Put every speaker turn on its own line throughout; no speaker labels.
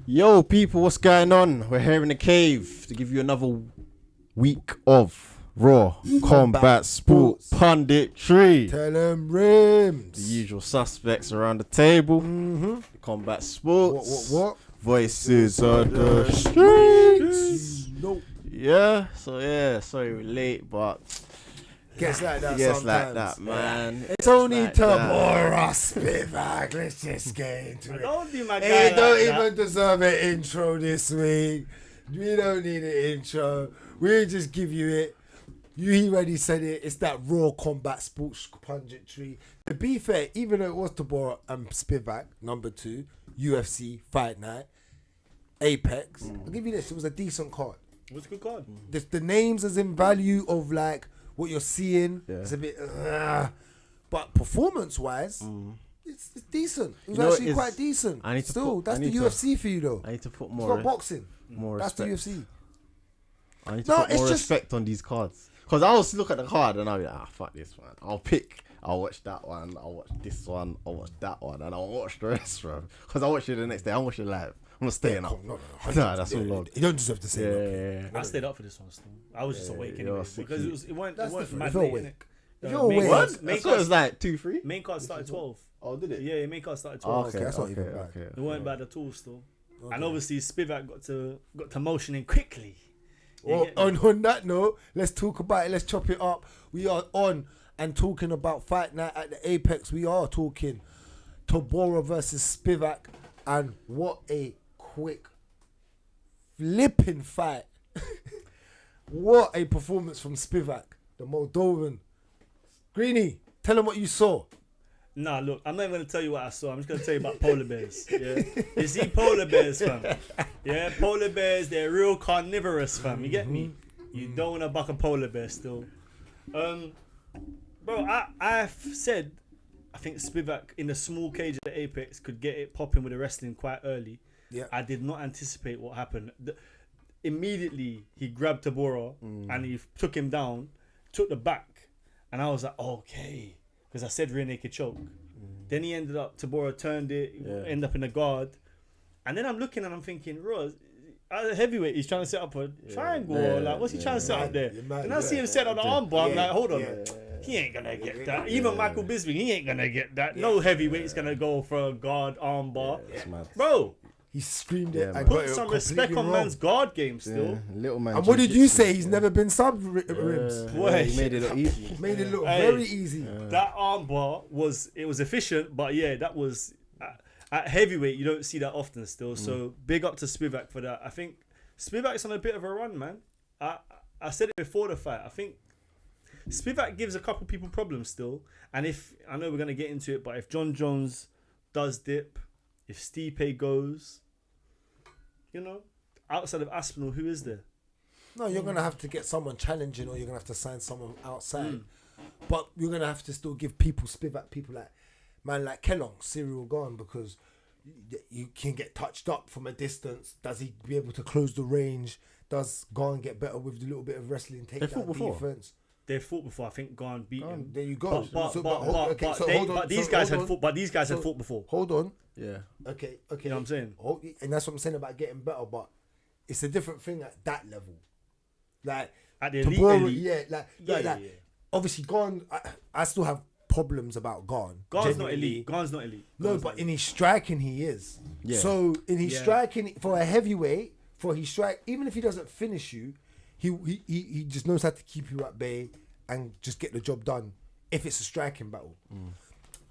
Yo, people, what's going on? We're here in the cave to give you another week of Raw Combat Sport Punditry.
Tell them Rimz.
The usual suspects around the table. Combat Sports.
What?
Voices of the streets.
Nope.
Yeah, sorry we're late, but
Gets like that
gets
sometimes.
like that, man.
It's only
like
Tybura, Spivac. Let's just get into it.
Don't do my guy
He
like
don't
that.
even deserve an intro this week. We don't need an intro. We'll just give you it. He already said it. It's that Raw Combat Sports Punditry. To be fair, even though it was Tybura and Spivac, number 2, UFC Fight Night, Apex, I'll give you this. It was a decent card.
It was a good card.
The names is in value of like what you're seeing.
Yeah.
It's a bit, but performance wise, it's decent. It was
You know,
actually
it's-
quite decent.
I need to
Still,
put-
that's
I
the
need to-
UFC for you though.
I need to put
It's
more
not boxing.
more
That's the
respect.
UFC.
I need to
No,
put
it's
more
just-
respect on these cards. Because I always look at the card and I'll be like, fuck this one. I'll watch that one, I'll watch this one, I'll watch that one, and I'll watch the rest, bro. Because I watch it the next day, I'll watch it live. I'm not staying up.
No,
Nah, that's all long.
You don't deserve to say that.
Yeah.
I stayed up for this one still. I was just awake
you're
anyway.
sick,
Because
you-
it weren't
That's
mad
different. If
late,
you're
innit?
awake. If you're awake.
What?
Main
That's what it was
card,
like 2-3.
main card started 12.
Oh, did it?
Yeah, main card started
Oh,
12.
okay, that's not even bad.
okay.
It weren't bad at all still.
Okay.
And obviously Spivac got to motioning quickly. You
Well,
get me?
on that note, let's talk about it. Let's chop it up. We are on and talking about Fight Night at the Apex. We are talking Tybura versus Spivac, and what a quick flipping fight. What a performance from Spivac, the Moldovan. Greeny, tell him what you saw.
Nah, look, I'm not even going to tell you what I saw. I'm just going to tell you about polar bears. Yeah, you see polar bears, fam. Yeah, polar bears, they're real carnivorous, fam. You get me? You don't want to buck a polar bear still. Bro, I've said I think Spivac in the small cage at the Apex could get it popping with the wrestling quite early.
Yeah.
I did not anticipate what happened. Immediately, he grabbed Tybura and he took him down, took the back, and I was like, okay. Because I said rear naked choke. Then he ended up, Tybura turned it, ended up in the guard. And then I'm looking and I'm thinking, Rose, as a heavyweight, he's trying to set up a triangle. or like, what's he trying to set up there? And I see him set on the armbar. I'm like, hold on. He ain't going to get that. Even Michael Bisping, he ain't going to get that. No heavyweight's going to go for a guard armbar.
That's mad.
Bro,
He screamed
Yeah,
it
man.
and got
put
it
some
completely
respect on
wrong.
man's guard game still.
Yeah, little man.
And what did you
jiu-jitsu.
say? He's never been subbed, Rims.
Boy.
He made it look easy.
Made it look
Hey.
very easy.
That armbar was efficient, but yeah, that was at heavyweight. You don't see that often still. So big up to Spivac for that. I think Spivac's on a bit of a run, man. I said it before the fight. I think Spivac gives a couple people problems still. And if I know we're gonna get into it, but if Jon Jones does dip, if Stipe goes, you know, outside of Aspinall, who is there?
No, you're going to have to get someone challenging, or you're going to have to sign someone outside. But you're going to have to still give people, Spivac, people like, man like Kellogg, serial gone, because you can get touched up from a distance. Does he be able to close the range? Does Garn get better with the little bit of wrestling, take
They
that
fought before.
defense?
They fought before. I think Garn beat him.
There you go.
But these guys had fought. But these guys had fought before.
Hold on.
Yeah.
Okay.
You know what I'm saying?
And that's what I'm saying about getting better, but it's a different thing at that level. Like
At the elite,
Tybura,
elite.
yeah. Obviously, Garn. I still have problems about Garn.
Garn's not
genuinely.
elite. Garn's not elite.
No, but in his striking, he is.
Yeah.
So in his
Yeah.
striking, for a heavyweight, for his strike, even if he doesn't finish you, he just knows how to keep you at bay and just get the job done. If it's a striking battle,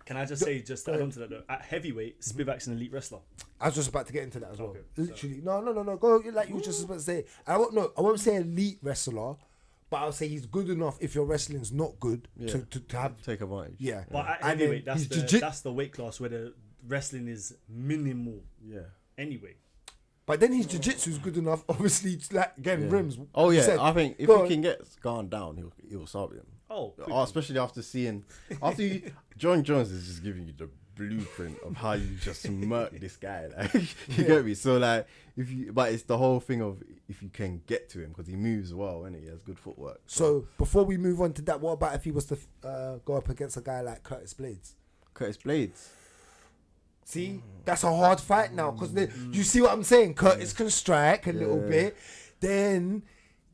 Can I just say, just to add on to that though, at heavyweight, Spivac's an elite wrestler.
I was just about to get into that as well.
Okay,
Literally, no. Go like you were just about to say. I won't say elite wrestler, but I'll say he's good enough if your wrestling's not good to have.
Take advantage.
Yeah,
But at
And then
heavyweight,
his
that's the weight class where the wrestling is minimal.
Yeah.
Anyway,
But then his jiu-jitsu is good enough, obviously, to like again Rims.
Oh
you
yeah,
said.
I think if
Go
he
on.
can get gone down, he'll solve him.
oh,
Especially after seeing, Jon Jones is just giving you the blueprint of how you just murk this guy. Like, you get me? So like, but it's the whole thing of if you can get to him because he moves well and he has good footwork.
So before we move on to that, what about if he was to go up against a guy like Curtis Blades?
Curtis Blades.
See, that's a hard fight now because you see what I'm saying. Curtis can strike a little bit, then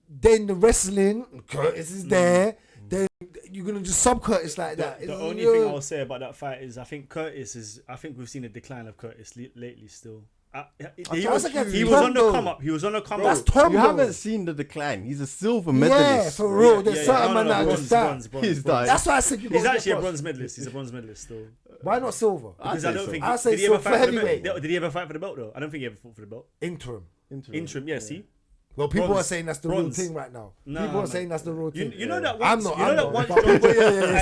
the wrestling. Curtis is there. Then you're gonna just sub Curtis like that.
The only thing I'll say about that fight is I think we've seen a decline of Curtis lately still. He was on the come up. He was on the come up.
That's Tom.
You haven't seen the decline. He's a silver medalist.
Yeah, for real. There's certain man that just
bronze.
He's that's why I said
he's actually a bronze medalist. He's a bronze medalist still.
Why not silver?
Because I don't think.
I say silver for heavyweight.
Did he ever fight for the belt though? I don't think he ever fought for the belt.
Interim.
Yeah. See.
Well, people are saying that's the real thing right now. People are saying that's the real thing.
You know that
I'm
once.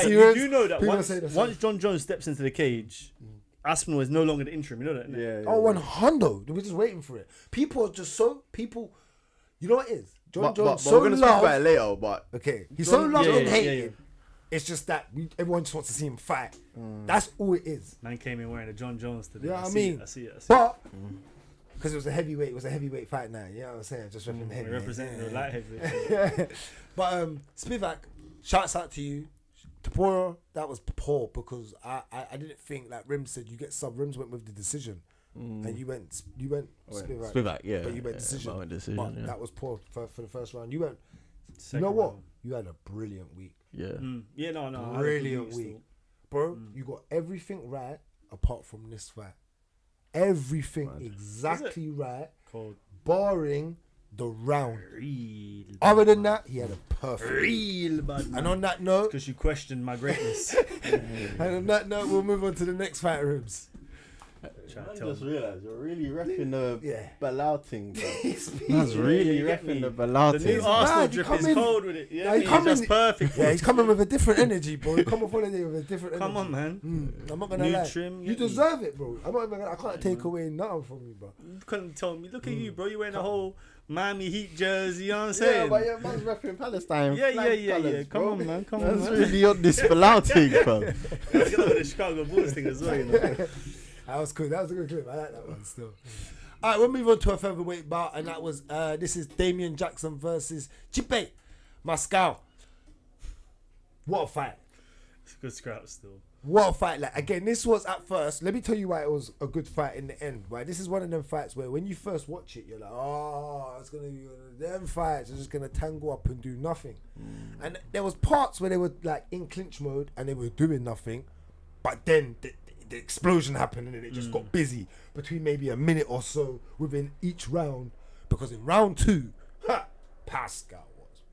You
do know that once Jon Jones steps into the cage, Aspinall is no longer the interim. You know that?
Yeah.
Oh, 100. We're just waiting for it. People are just so You know what it is? Jon Jones so
we're gonna speak about it later. But
okay, he's so loved and hated. It's just that everyone just wants to see him fight. That's all it is.
Man came in wearing a Jon Jones today.
You know what I mean?
I see it.
But because it was a heavyweight fight now. You know what I'm saying? Just repping the heavyweight.
Representing the light heavyweight.
But Spivak, shouts out to you. Tybura, that was poor because I didn't think, like Rimz said, you get sub. Rimz went with the decision, and you went Spivak.
Spivak, yeah.
But you went decision.
I went decision.
But that was poor for the first round. You went.
Second
you know what?
round.
You had a brilliant week.
Yeah.
Yeah, no.
Brilliant week, bro. You got everything right apart from this fight. Everything exactly right, barring the round. Other than that, he had a perfect. And on that note,
because you questioned my greatness.
and on that note, we'll move on to the next fight, Rimz.
I just realised you're really repping the Bilal thing, bro.
I
was really repping the Bilal
The
thing.
new Arsenal drip is cold with it. Yeah, he's just perfect.
Yeah, he's coming with a different energy, bro. He come off holiday with a different energy.
Come on, man.
I'm not gonna
New
lie.
trim,
You deserve it, bro. I can't take away nothing from you, bro.
You couldn't tell me. Look at you, bro. You wearing a whole Miami Heat jersey. You know what I'm saying?
Yeah, but your man's repping Palestine.
Yeah. Come on, man.
That's really on this Bilal thing, bro.
Let's get over the Chicago Bulls thing as well, you know.
That was cool. That was a good clip. I like that one still. All right, we'll move on to a featherweight bout, and that was this is Damian Jackson versus Stipe Moscow. What a fight!
It's a good scrap still.
What a fight! Like again, this was at first. Let me tell you why it was a good fight in the end. Right, this is one of them fights where when you first watch it, you're like, oh, it's gonna be one of them fights. It's just gonna tangle up and do nothing. And there was parts where they were like in clinch mode and they were doing nothing, but then the explosion happened and it just got busy between maybe a minute or so within each round, because in round 2, Pascal was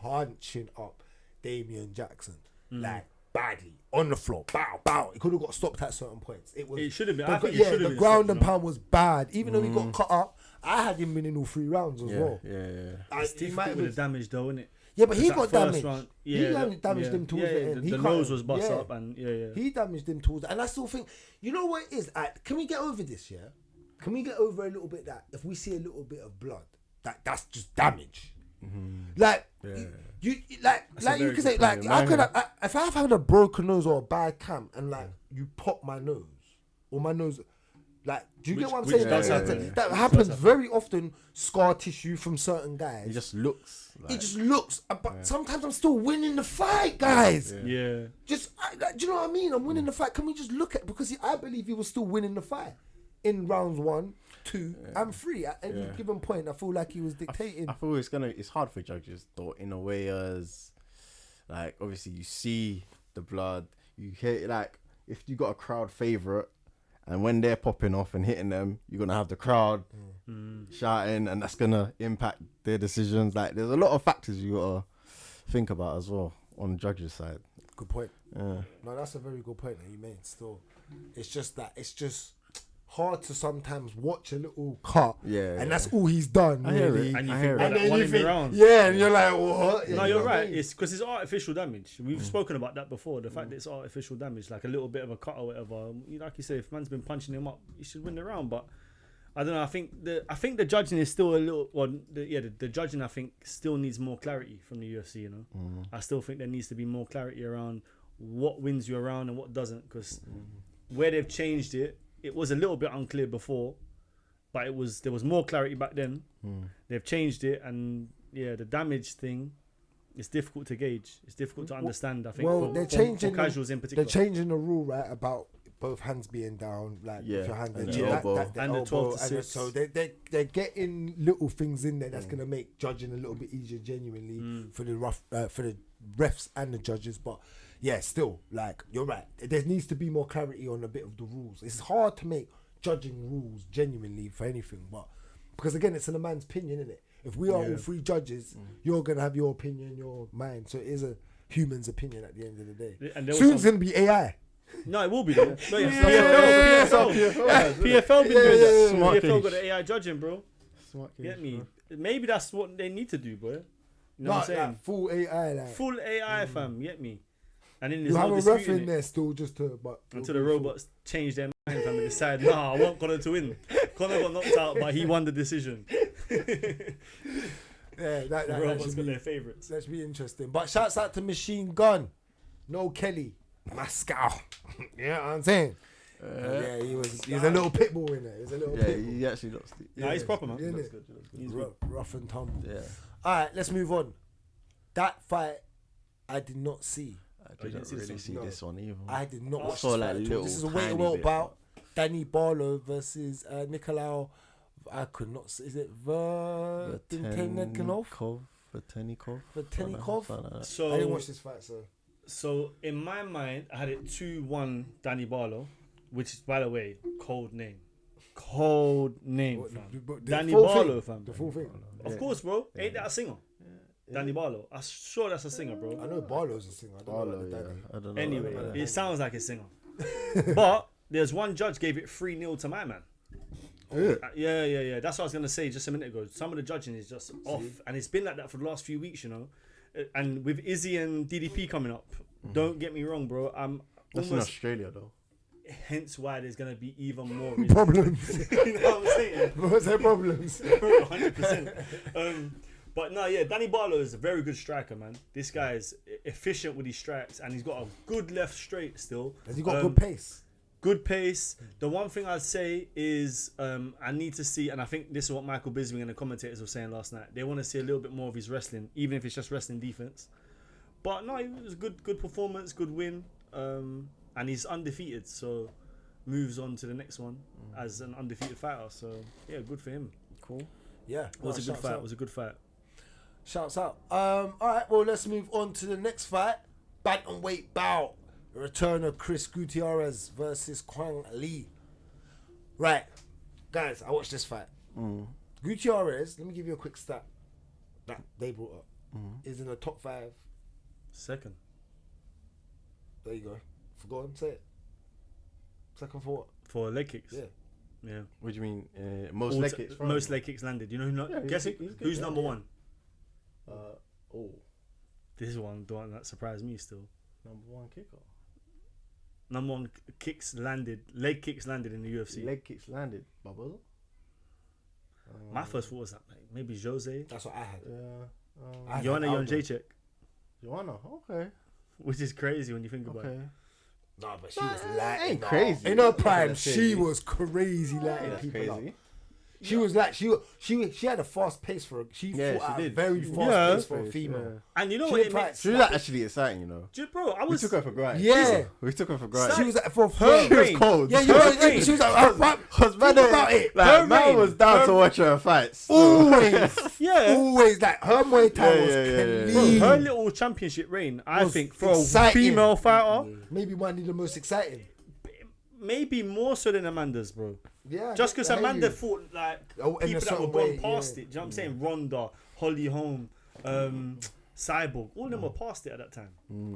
punching up Damian Jackson like badly on the floor. Bow. It could have got stopped at certain points. It should have been. The ground and pound was bad. Even though he got cut up, I had him winning all 3 rounds as well.
Yeah.
It's difficult with the damage though, isn't it?
Yeah, but he got damaged. He damaged him towards the end.
The nose was bust up, and
he damaged him towards. And I still think, you know what it is? Can we get over this? Yeah, can we get over a little bit that if we see a little bit of blood, that's just damage. Like you can say like I could have, if I've had a broken nose or a bad cam and like you pop my nose or my nose. Like, do you get what I'm saying? That happens very often. Scar tissue from certain guys.
It just looks.
But sometimes I'm still winning the fight, guys.
Yeah.
Do you know what I mean? I'm winning the fight. Can we just look at, because I believe he was still winning the fight in rounds 1, 2, and 3 at any given point. I feel like he was dictating.
I feel it's hard for judges though, in a way, as like obviously you see the blood, you hear like if you got a crowd favorite. And when they're popping off and hitting them, you're going to have the crowd shouting, and that's going to impact their decisions. Like, there's a lot of factors you got to think about as well on the judges' side.
Good point.
Yeah.
No, that's a very good point that you made still. It's just hard to sometimes watch a little cut, and that's all he's done.
I hear it.
And you think, and then you think,
and you're like, what?
No, you're right. It's because it's artificial damage. We've spoken about that before. The fact that it's artificial damage, like a little bit of a cut or whatever. Like you say, if man's been punching him up, he should win the round. But I don't know. I think the judging is still a little. Well, the judging I think still needs more clarity from the UFC. You know, I still think there needs to be more clarity around what wins you around and what doesn't. Because where they've changed it. It was a little bit unclear before, but there was more clarity back then. They've changed it, and the damage thing, it's difficult to gauge. It's difficult to understand. I think for casuals in particular.
They're changing the rule right about both hands being down, like
Yeah,
with your hand
and
and
the elbow.
And the 12 to 6.
so they're getting little things in there that's gonna make judging a little bit easier, genuinely for the for the refs and the judges. But yeah, still, like you're right. There needs to be more clarity on a bit of the rules. It's hard to make judging rules genuinely for anything, but because again, it's in a man's opinion, isn't it? If we are all three judges, you're gonna have your opinion, your mind. So it is a human's opinion at the end of the day.
And there was
Soon it's
some-
gonna be AI.
No, it will be though. No, yeah,
PFL
PFL been doing that.
Smart
PFL
case.
got the AI judging, bro.
Smart case,
Get me?
bro.
Maybe that's what they need to do, bro. You know what I'm saying?
Like full AI, like
Full AI, fam. Get me? And then
you
there's
have
no
a ref
disputing
in
it
there still, just to
until the robots change their mind, fam, and decide, nah, I want Conor to win. Conor got knocked out, but he won the decision.
Yeah, that
The robots
should
got
be,
their favourites.
that should be interesting. But shouts out to Machine Gun, No Kelly, Moscow. You know what I'm saying? Yeah, he's a little pit bull in there. He's a little
Yeah,
pit bull.
he actually looks.
Nah, he's proper, man.
Innit?
Looks good. Looks good.
He's
Rough and tumble.
Yeah,
Alright, let's move on. That fight I did not see.
I
didn't
didn't
see this
really
one?
see
No.
this one either.
I did not
I
watch
saw,
this
like,
fight at all.
little
This is a weight
tiny
well
bit,
bout. Danny Barlow versus Nicolau. I could not see. Is it Vertenikov?
Vertenikov.
Vertenikov?
Something like that.
I didn't watch this fight, so.
So in my mind, I had it 2-1 Danny Barlow, which is, by the way, cold name. Cold name,
What,
fam.
the
Danny
full
Barlow,
thing?
fam.
The full thing.
Of course, bro. Ain't that a singer? Danny Barlow. I'm sure that's a singer, bro.
I know Barlow's a singer. I don't know
Barlow,
about the
yeah.
Danny.
I don't know.
Anyway,
about that.
it sounds like a singer. But there's one judge gave it 3-0 to my man. Yeah. That's what I was gonna say just a minute ago. Some of the judging is just off, and it's been like that for the last few weeks, you know. And with Izzy and DDP coming up, don't get me wrong, bro. I'm
That's in
almost.
Australia though.
Hence why there's gonna be even more.
Problems.
You know what I'm saying?
What's their problems?
100%. But no, yeah, Danny Barlow is a very good striker, man. This guy is efficient with his strikes, and he's got a good left straight still.
Has he got good pace?
Good pace. The one thing I'd say is I need to see, and I think this is what Michael Bisping and the commentators were saying last night. They want to see a little bit more of his wrestling, even if it's just wrestling defense. But no, it was a good performance, good win, and he's undefeated, so moves on to the next one as an undefeated fighter. So yeah, good for him.
Cool.
Yeah.
It was a good fight. It was a good fight.
Shouts out. All right, well, let's move on to the next fight. Bantamweight bout. The return of Chris Gutierrez versus Kwang Lee. Right. Guys, I watched this fight. Gutierrez, let me give you a quick stat that they brought up. Is in the top 5.
Second.
There you go. Go on, say it. Second for what?
For leg kicks.
Yeah.
Yeah.
What do you mean? Most
All
leg
t-
kicks. from
Most
him?
leg kicks landed. You know who?
Yeah, he's
Guess
good, he's good,
who's
yeah,
number
yeah.
one?
Oh,
This is one the one that surprised me still.
number one kicker.
Number one kicks landed. Leg kicks landed in the UFC.
Leg kicks landed. Bubble.
My first thought was that maybe Jose.
That's what I had.
Yeah.
I had
Joanna
Aldo.
Jacek,
Joanna. Okay.
which is crazy when you think about
Okay.
it.
Nah, but she was lighting
ain't
up.
crazy.
In her prime,
That's
she
crazy.
was crazy lighting
That's
people up.
crazy.
She was like she had a fast pace for her. She
Yeah,
fought
she
at a
did.
very
She
fast
Yeah.
pace for a female.
And you know
She
what
did
it
fight
makes?
She was actually exciting, you know.
Bro, I
We
was.
took her for granted.
Yeah.
We took her for granted.
She was at for
Her
She was
reign.
cold.
Yeah, you
Her
know,
reign.
she was like,
Cause man,
think about it.
Like,
Her
man
reign.
was down
Her-
to watch her fights.
always,
Yeah.
always like her Muay Thai
Yeah,
was
yeah, yeah, yeah.
clean.
Her little championship reign, I
Was
think, for a
exciting.
female fighter,
Maybe one of the most exciting.
maybe more so than Amanda's, bro.
Yeah,
Just because
I hear
Amanda
you.
fought like
Oh, in a
people that were
certain
gone
way,
past
yeah.
it. Do you know what I'm saying? Ronda, Holly Holm, Cyborg, all of them were past it at that time.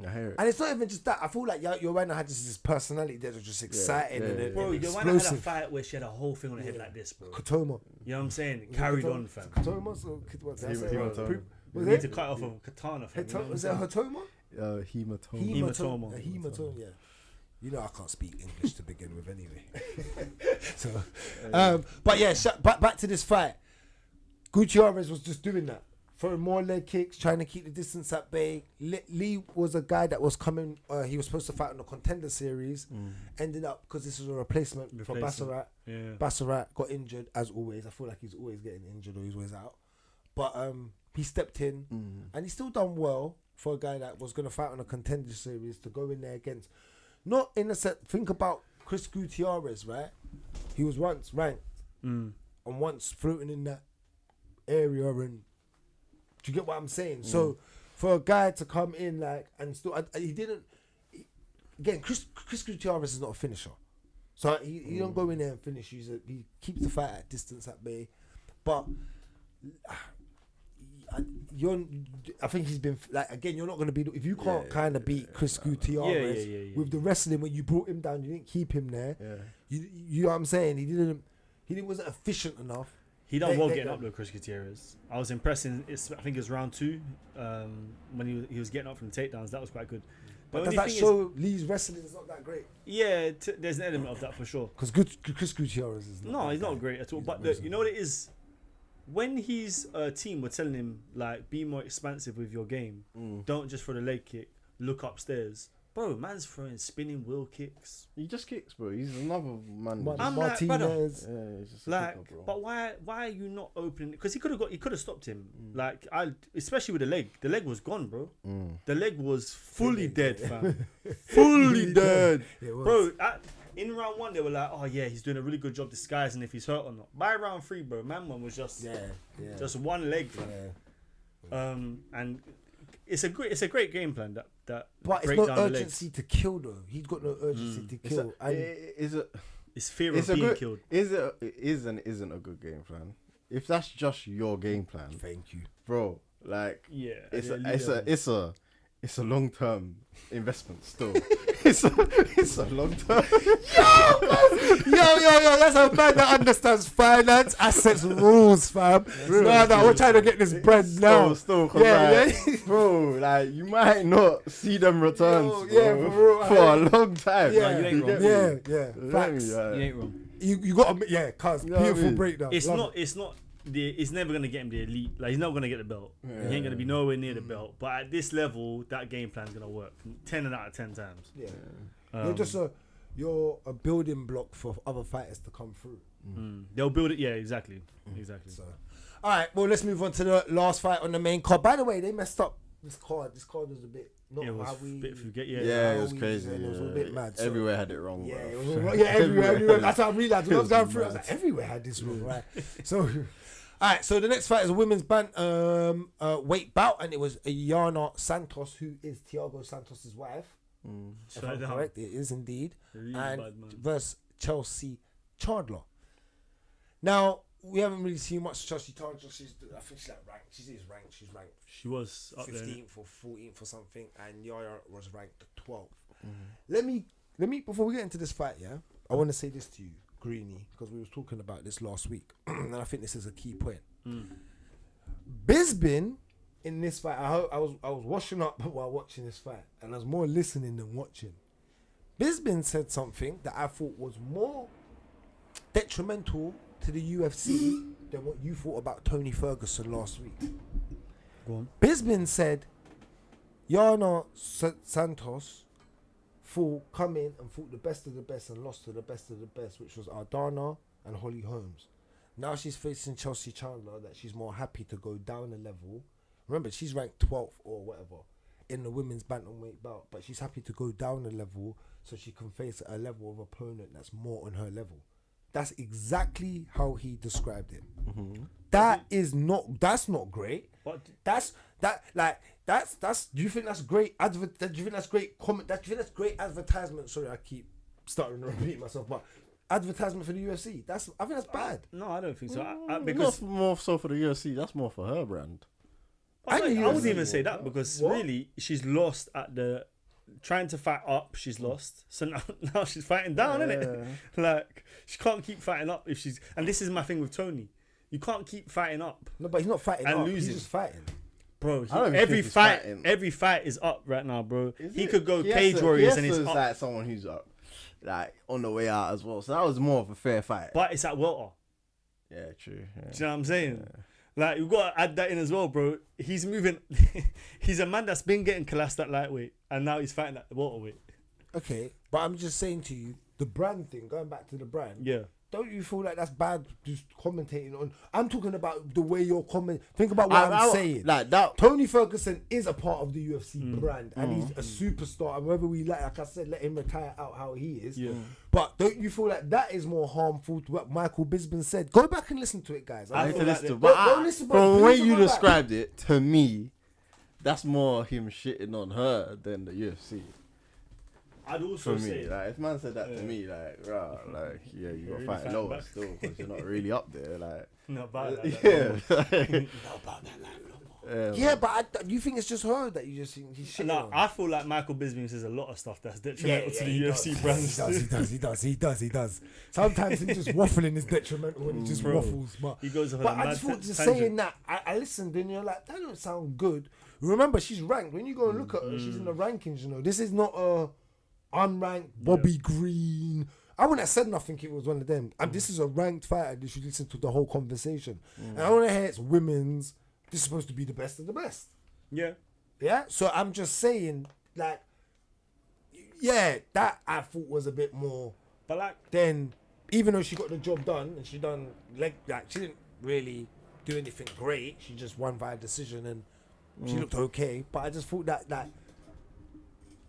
I hear it.
And it's not even just that. I feel like Joanna had just this personality that was just exciting
yeah,
and,
yeah.
and
Bro, Joanna had a
explosive.
fight where she had a whole thing on her head like this, bro.
Katoma.
You know what I'm saying? It carried
Katoma?
on, fam.
Katoma? So, what's that?
Hematoma.
We
Was
need
it?
to cut off of a katana, fam. You know what I'm
Was it
saying?
Hatoma?
Hematoma.
Hematoma.
A hematoma, yeah. You know I can't speak English to begin with anyway. So, but yeah, back to this fight. Gutierrez was just doing that. Throwing more leg kicks, trying to keep the distance at bay. Lee was a guy that was coming, he was supposed to fight on the Contender Series. Ended up, because this was a replacement for Bassarat.
Yeah.
Bassarat got injured, as always. I feel like he's always getting injured or he's always out. But he stepped in, and he's still done well for a guy that was going to fight on a Contender Series to go in there against. Not in a set. Think about Chris Gutierrez, right? He was once ranked and once floating in that area, and do you get what I'm saying? So for a guy to come in like and still, he didn't. Again, Chris Gutierrez is not a finisher, so he don't go in there and finish. He keeps the fight at distance at bay, but. I think he's been like, again, you're not going to be, if you can't kind of beat Chris Gutierrez with the wrestling, when you brought him down, you didn't keep him there. You know what I'm saying? He wasn't efficient enough.
He done well getting up though, Chris Gutierrez. I was impressed I think it was round 2 when he was getting up from the takedowns. That was quite good.
But does that show Lee's wrestling is not that great?
Yeah, there's an element of that for sure.
Because Chris Gutierrez is not.
No, he's not great at all. But you know what it is? When his team were telling him, like, be more expansive with your game, don't just throw the leg kick, look upstairs. Bro, man's throwing spinning wheel kicks.
He just kicks, bro. He's another man.
I'm
Martinez.
He's just a
like,
kicker, bro.
but why are you not opening? Because he could have stopped him. Like, especially with the leg. The leg was gone, bro. The leg was fully dead, fam. Fully dead, bro. In round 1, they were like, "Oh yeah, he's doing a really good job disguising if he's hurt or not." By round 3, bro, man was just just one leg, fam. And it's a great game plan that.
But it's no urgency to kill though. He's got no urgency to kill.
It's fear of being killed.
It is and isn't a good game plan. If that's just your game plan,
thank you,
bro. Like, it's a long term investment still. it's a long term.
Yo, that's a man that understands finance, assets, rules, fam. No, we're trying to get this bread now.
Still, bro, like, you might not see them returns for a long time.
You ain't wrong.
Facts.
You ain't wrong.
You got to, cuz beautiful breakdown.
It's never gonna get him the elite. Like, he's not gonna get the belt. He ain't gonna be nowhere near the belt. But at this level, that game plan's gonna work 10 out of 10 times.
You're a building block for other fighters to come through.
They'll build it. Yeah, exactly.
So, all right. Well, let's move on to the last fight on the main card. By the way, they messed up this card. This card was a bit.
It was a bit
it was crazy.
It was a bit mad. So.
Everywhere had it wrong.
Yeah,
bro.
it was wrong. Yeah, everywhere. That's how I realized when I was going through. I was like, everywhere had this wrong, right? So, all right. So the next fight is a women's weight bout, and it was Yana Santos, who is Thiago Santos' wife. If I'm correct, it is indeed. And versus Chelsea Chandler. Now, we haven't really seen much Chelsea Chandler. I think she's like ranked. She is ranked. She's ranked.
She was up
15th or 14th or something, and Yaya was ranked 12th. Let me before we get into this fight, I want to say this to you, Greeny, because we was talking about this last week, and I think this is a key point. Bisbin in this fight, I was washing up while watching this fight, and I was more listening than watching. Bisbin said something that I thought was more detrimental to the UFC than what you thought about Tony Ferguson last week. Go on. Bisbin said Yana Santos come in and fought the best of the best and lost to the best of the best, which was Aldana and Holly Holmes. Now she's facing Chelsea Chandler, that she's more happy to go down a level. Remember, she's ranked 12th or whatever in the women's bantamweight bout, but she's happy to go down a level so she can face a level of opponent that's more on her level. That's exactly how he described it. That's not great. That's do you think that's great do you think that's great comment? Do you think that's great advertisement? Sorry, I keep starting to repeat myself, but advertisement for the UFC. I think that's bad.
No, I don't think so.
Because not more so for the UFC. That's more for her brand.
I wouldn't even say that, because really she's lost at the trying to fight up. She's lost, so now she's fighting down, innit? Like, she can't keep fighting up if she's. And this is my thing with Tony. You can't keep fighting up.
No, but he's not fighting
and
up.
Losing.
He's just fighting.
Bro, every fight is up right now, bro. He could go Cage Warriors and he's up.
Like someone who's up, like on the way out as well. So that was more of a fair fight.
But it's at welter.
Yeah, true. Yeah.
Do you know what I'm saying? Yeah. Like, you've got to add that in as well, bro. He's moving. He's a man that's been getting classed at lightweight, and now he's fighting at the welterweight.
Okay, but I'm just saying to you, the brand thing, going back to the brand.
Yeah.
don't you feel like that's bad just commentating on? I'm talking about the way you're comment. Think about what I'm saying.
Like that.
Tony Ferguson is a part of the UFC brand, and he's a superstar. And whether we like I said, let him retire out how he is.
Yeah.
But don't you feel like that is more harmful to what Michael Bisping said? Go back and listen to it, guys.
I need to
feel
listen to
like
but
Don't listen,
from the
bro.
way
Listen
you
back.
described it, to me, that's more him shitting on her than the UFC.
I'd also
For
say
me, like if man said that to me, like, rah, like yeah, you gotta
really
fight
fight
lower
back.
still because you're not really up there, like.
not about that.
Yeah.
Not about that life no more.
Yeah, but you think it's just her that you just think he's shitting
No,
on?
I feel like Michael Bisping says a lot of stuff that's detrimental to the
he
UFC
does.
brand.
He does. Sometimes him just waffling is detrimental when he just
Bro,
waffles. But
he goes off on
But
a
I
mad
just thought just
tangent.
saying that, I listened and you're like, that don't sound good. Remember, she's ranked. When you go and look at her, she's in the rankings, you know. This is not a unranked Bobby Green. I wouldn't have said nothing if it was one of them. And this is a ranked fighter. You should listen to the whole conversation. And I want to hear it's women's. This is supposed to be the best of the best.
Yeah.
Yeah? So I'm just saying, like, yeah, that I thought was a bit more.
But like,
Then, even though she got the job done and she done, like she didn't really do anything great. She just won via decision and she looked okay. But I just thought that,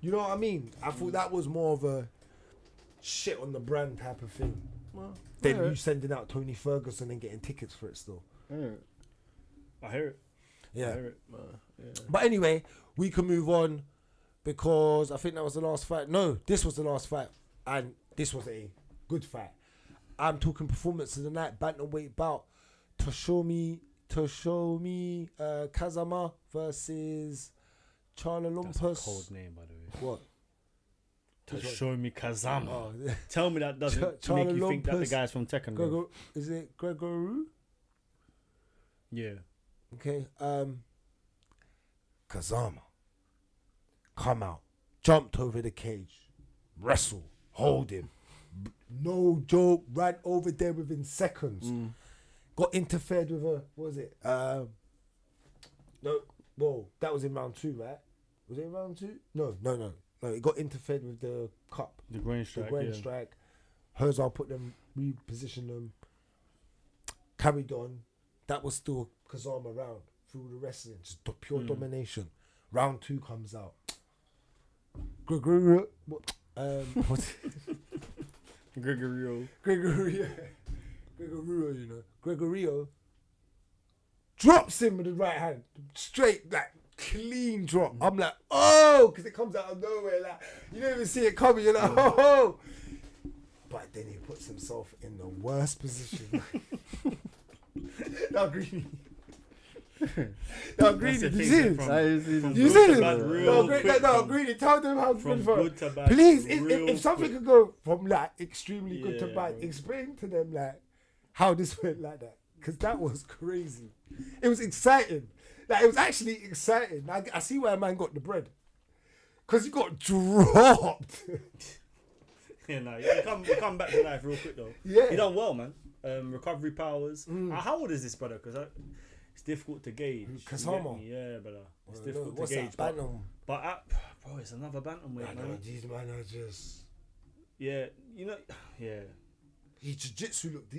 you know what I mean? I thought that was more of a shit on the brand type of thing. Than you sending out Tony Ferguson and getting tickets for it still.
I hear it.
Yeah.
I hear it.
But anyway, we can move on because I think that was the last fight. No, this was the last fight. And this was a good fight. I'm talking performance of the night, bantamweight bout. Toshomi Kazama versus Charla Lumpus.
That's a cold name, by the way.
What?
Toshomi Kazama.
Oh,
Tell me that doesn't
Charla
make you think that the
Lumpus.
guy's from Tekken. Bro.
Is it Gregoru?
Yeah.
Okay. Kazama. Come out. Jumped over the cage. Wrestle. Hold him. No joke. Ran over there within seconds. Got interfered with a, what was it? No, whoa, that was in round 2, right? Was it in round 2? No, it got interfered with the cup.
The grain strike.
The grain
yeah.
strike. Herzog put them, repositioned them, carried on. That was still Kazama round through the wrestling, just pure domination. Round 2 comes out. Gregorio, you know. Gregorio drops him with the right hand, straight, like clean drop. I'm like, oh, because it comes out of nowhere, like you don't even see it coming. You're like, oh. But then he puts himself in the worst position. Now Greeny. No, Greeny, you see this? You see this? No, Greeny, tell them how
From
good for
good to bad.
Please,
real
if something
quick.
could go from like extremely good to
Yeah,
bad,
bro.
explain to them like how this went like that. Because that was crazy. It was exciting. Like, it was actually exciting. I see why a man got the bread. Because he got dropped.
Yeah, no, you come back to life real quick though.
Yeah.
He done well, man. Recovery powers. How old is this brother? Because it's difficult to gauge. You get
Kazama?
me? Yeah, brother. It's
Well,
difficult
what's
to gauge.
that? Bantam?
But bro, it's another bantamweight,
I know,
man.
these man are just...
Yeah, you know, yeah.
His jiu-jitsu looked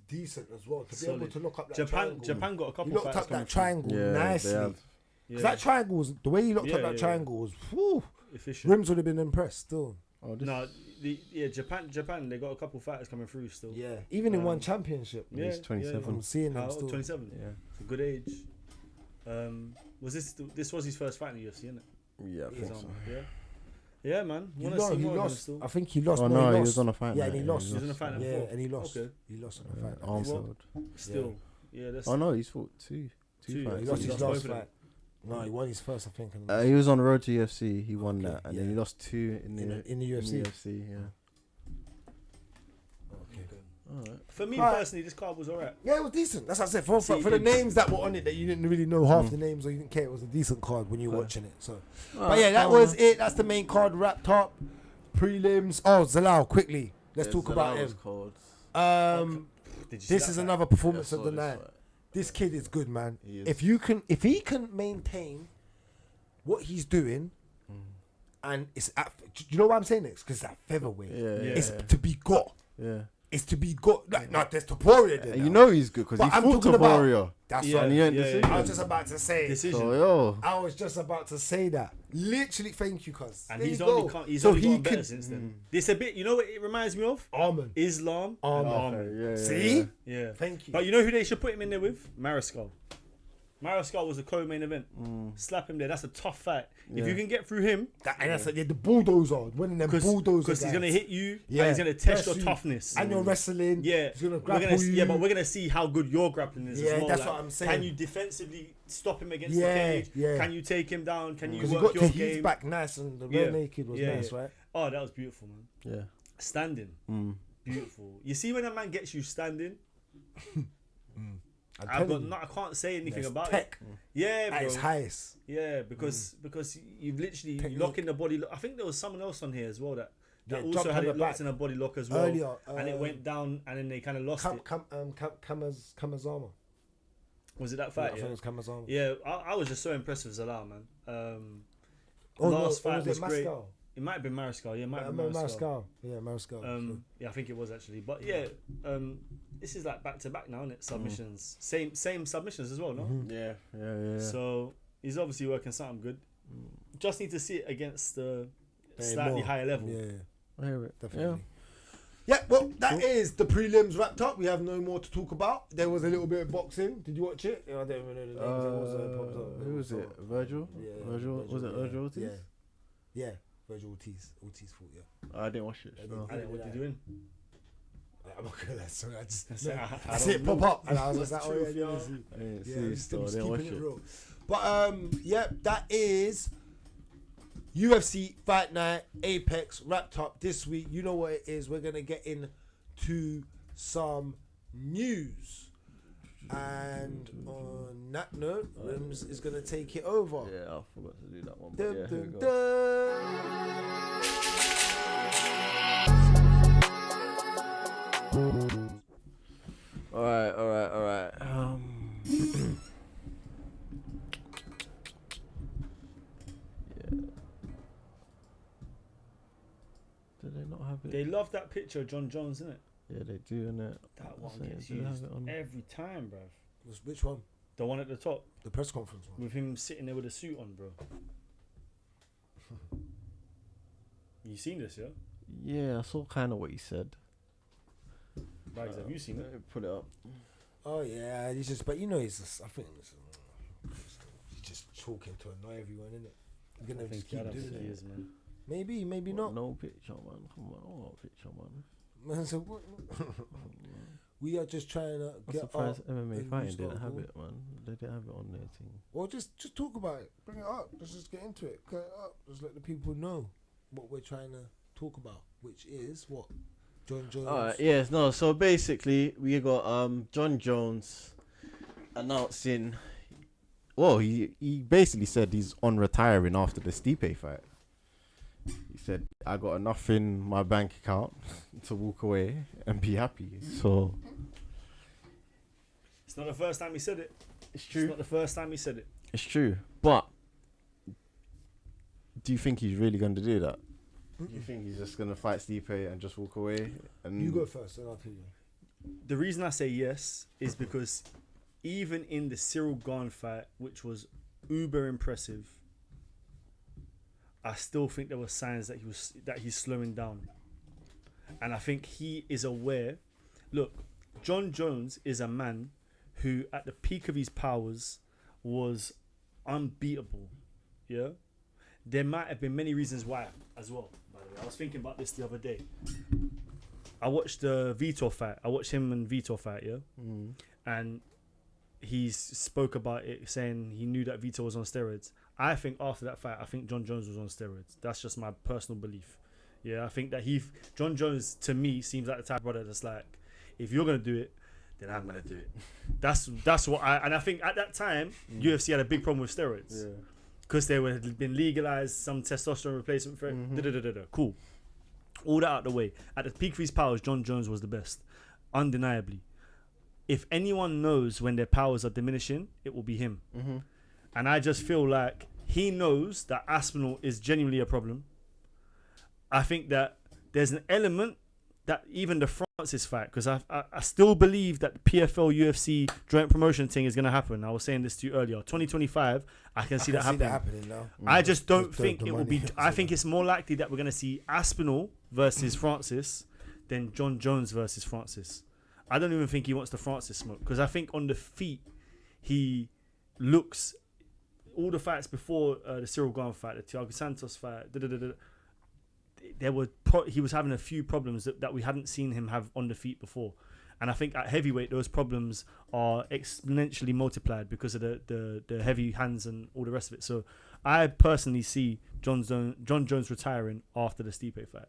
decent as well. To be
Solid.
able to lock up that triangle.
Japan got a
He
couple
locked
fights
up
coming
that triangle
Yeah,
nicely.
they have.
Because that triangle was... The way he locked up
Yeah,
that
yeah.
triangle was... Whew,
efficient.
Rims would have been impressed still.
Oh, this
No, Japan, they got a couple fighters coming through still.
Yeah. Even in one championship.
Yeah,
He's 27.
I'm seeing
How
him
old?
still.
27.
Yeah.
It's a good age. Was this was his first fight in the UFC, isn't it?
Yeah, I think so.
Yeah. Yeah, man.
He
Wanna see
lost.
more of him still.
I think he lost.
Oh,
no,
no,
he
he
lost.
was on a fight
Yeah,
night,
and he
yeah,
lost.
He was on a fight night
Yeah,
before.
and he lost.
Okay.
He lost on a fight. night.
Arms
Well,
held.
Still, yeah. That's
Oh no, he's fought two
Two,
fights.
He
Yeah,
lost
he
his
lost
last
both of them.
fight. No, he won his first, I think.
He was on the road to UFC. He won
Okay,
that, and
yeah.
then he lost 2 in the
UFC.
Yeah.
Okay.
Alright.
For me
Alright.
personally, this card was alright.
Yeah, it was decent. That's what I said. For
See,
the
it-
names that were on it that you didn't really know half the names or you didn't care, it was a decent card when you were watching it. So, but yeah, that was it. That's the main card wrapped up. Prelims. Oh, Zalal, quickly. Let's talk about him.
Did you see
This
that
is
fight?
another performance of the night. This kid is good, man.
He is.
If he can maintain what he's doing, and it's at, do you know why I'm saying this? Because that featherweight,
Yeah,
Yeah.
it's to be got.
yeah.
is to be good. Like, not there's Topuria there.
You
now.
know he's good because
But
he
I'm
fought
talking about-
Tybura.
That's
Yeah,
what
And he ain't
yeah,
decision.
I was just about to say.
Decision.
So, yo.
I was just about to say that. Literally, thank you, cuz.
And
There
he's
you
only
go.
he's
So
only
he
gotten better
could-
since then. This a bit, you know what it reminds me of?
Arman.
Islam.
Arman.
Yeah,
See?
Yeah.
Thank you.
But you know who they should put him in there with? Mariscal. Mariscal was the co-main event. Slap him there. That's a tough fight. If you can get through him,
And that's the bulldozer, winning them bulldozer.
because he's gonna hit you.
Yeah.
And he's gonna test
Press
your
you.
toughness.
And your wrestling.
Yeah,
He's gonna
we're
grapple
gonna,
you.
yeah, but we're gonna see how good your grappling is.
Yeah,
as well.
that's
like,
what I'm saying.
Can you defensively stop him against
Yeah,
the cage?
yeah.
Can you take him down? Can you
Because you
work
got
your
Tahid's
game?
back nice and the
Yeah.
real naked was
Yeah,
nice,
yeah.
right?
Oh, that was beautiful, man.
Yeah.
Standing, beautiful. You see when a man gets you standing, I can't say anything
There's
about
tech
it. Yeah,
at its
bro.
highest.
Yeah, because you've literally
Technique.
lock in the body. I think there was someone else on here as well that
Yeah,
also
jumped
had
on
it
the
locked
back.
in a body lock as well.
Earlier,
and it went down, and then they kind of lost it.
Kamazama.
Was it that
I
fight?
think
Yeah,
it was Kamazama.
yeah. I was just so impressed with Zalal, man.
Oh,
Last
no,
fight
was
was
it
great.
Mariscal?
It might have been Mariscal. Yeah, it might have been Mariscal.
Mariscal. Yeah, Mariscal.
Yeah, I think it was actually. But yeah, this is like back to back now, isn't it? Submissions, same submissions as well, no?
Yeah.
So he's obviously working something good. Just need to see it against the
Very
slightly
more.
higher level.
Yeah,
I hear it.
definitely. Yeah, well, that is the prelims wrapped up. We have no more to talk about. There was a little bit of boxing. Did you watch it? Yeah, I don't even know the names.
Who was it? Virgil?
Yeah,
Virgil? Was it Virgil Ortiz?
Yeah, Virgil Ortiz. Ortiz fought, yeah.
I didn't watch it.
I
No.
I don't know what they're doing.
I'm not gonna lie, sorry. I just
I
see it
don't
pop
know.
up, and I was
What's
like,
the
oh yeah,
truth,
yeah,
y'all?
see.
I didn't
Yeah,
see
I'm
it,
just
so I didn't watch
keeping it
it.
real. But yeah, that is UFC Fight Night Apex wrapped up this week. You know what it is. We're gonna get into some news, and on that note, Rimz is gonna take it over.
Yeah, I forgot to do that one. But
Dun,
yeah, here we
dun,
go.
dun.
Alright. Yeah. Do they not have it?
They love that picture of Jon Jones, innit?
Yeah, they do, innit?
That one
So,
gets
do they have
used
it on?
every time, bruv.
Which one?
The one at the top
The press conference one.
with him sitting there with a suit on, bro. You seen this, yeah?
Yeah, I saw kind of what he said.
Bragz, have you seen it?
Let me put it up.
Oh yeah, he's just. But you know, he's just. I think he's just talking to annoy everyone, isn't it? He's gonna
I think
just keep doing
he
it.
is, man.
Maybe not.
No picture, man. Come on, I want a picture, man.
Man, so what? We are just trying to
I'm
get
surprised
up.
MMA
and
fighting
who's
didn't
got
have
gold.
it, man. They didn't have it on their thing.
Or just talk about it. Bring it up. Let's just get into it. Cut it up. Just let the people know what we're trying to talk about, which is what Jon Jones.
Alright, yes, no. So basically, we got Jon Jones announcing. Well, he basically said he's on retiring after the Stipe fight. He said, "I got enough in my bank account to walk away and be happy." So
It's not the first time he said it.
it's
It's not the first time he said it.
It's true, but do you think he's really going to do that? Do you think he's just going to fight Stipe and just walk away? And
You go first, and I'll tell you.
The reason I say yes is because even in the Cyril Gane fight, which was uber impressive, I still think there were signs that he's slowing down. And I think he is aware. Look, Jon Jones is a man who at the peak of his powers was unbeatable. Yeah? There might have been many reasons why as well, by the way. I was thinking about this the other day. I watched the Vitor fight. I watched him and Vitor fight, yeah? And he spoke about it, saying he knew that Vitor was on steroids. I think after that fight, I think Jon Jones was on steroids. That's just my personal belief. Yeah, I think that Jon Jones, to me, seems like the type of brother that's like, if you're going to do it, then I'm going to do it. That's what I think at that time, UFC had a big problem with steroids.
Yeah.
Because they were been legalized, some testosterone replacement for it. Cool. All that out the way. At the peak of his powers, Jon Jones was the best. Undeniably. If anyone knows when their powers are diminishing, it will be him. And I just feel like he knows that Aspinall is genuinely a problem. I think that there's an element that even the Francis fight, because I still believe that the PFL UFC joint promotion thing is going to happen. I was saying this to you earlier. 2025, I can see that happening
now.
I just don't think it will be.
money.
I think it's more likely that we're going to see Aspinall versus Francis than Jon Jones versus Francis. I don't even think he wants the Francis smoke, because I think on the feet he looks. All the fights before the Cyril Gane fight, the Thiago Santos fight, he was having a few problems that we hadn't seen him have on the feet before, and I think at heavyweight those problems are exponentially multiplied because of the heavy hands and all the rest of it. So I personally see Jon Jones retiring after the Stipe fight.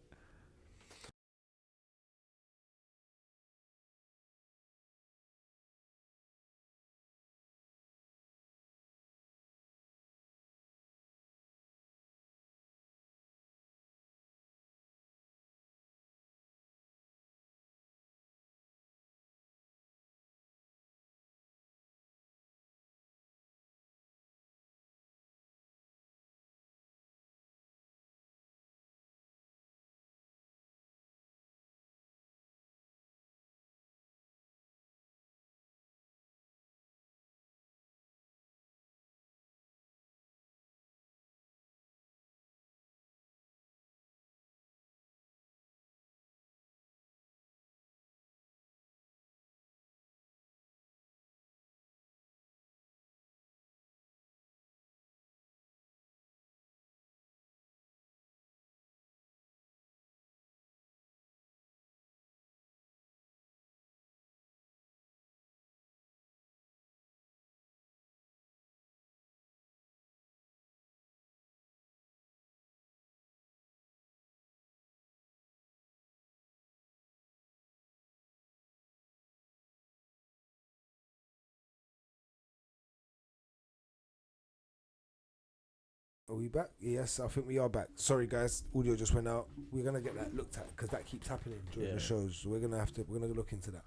Are we back? Yes, I think we are back. Sorry, guys, audio just went out. We're gonna get that looked at because that keeps happening during the shows. So we're gonna look into that.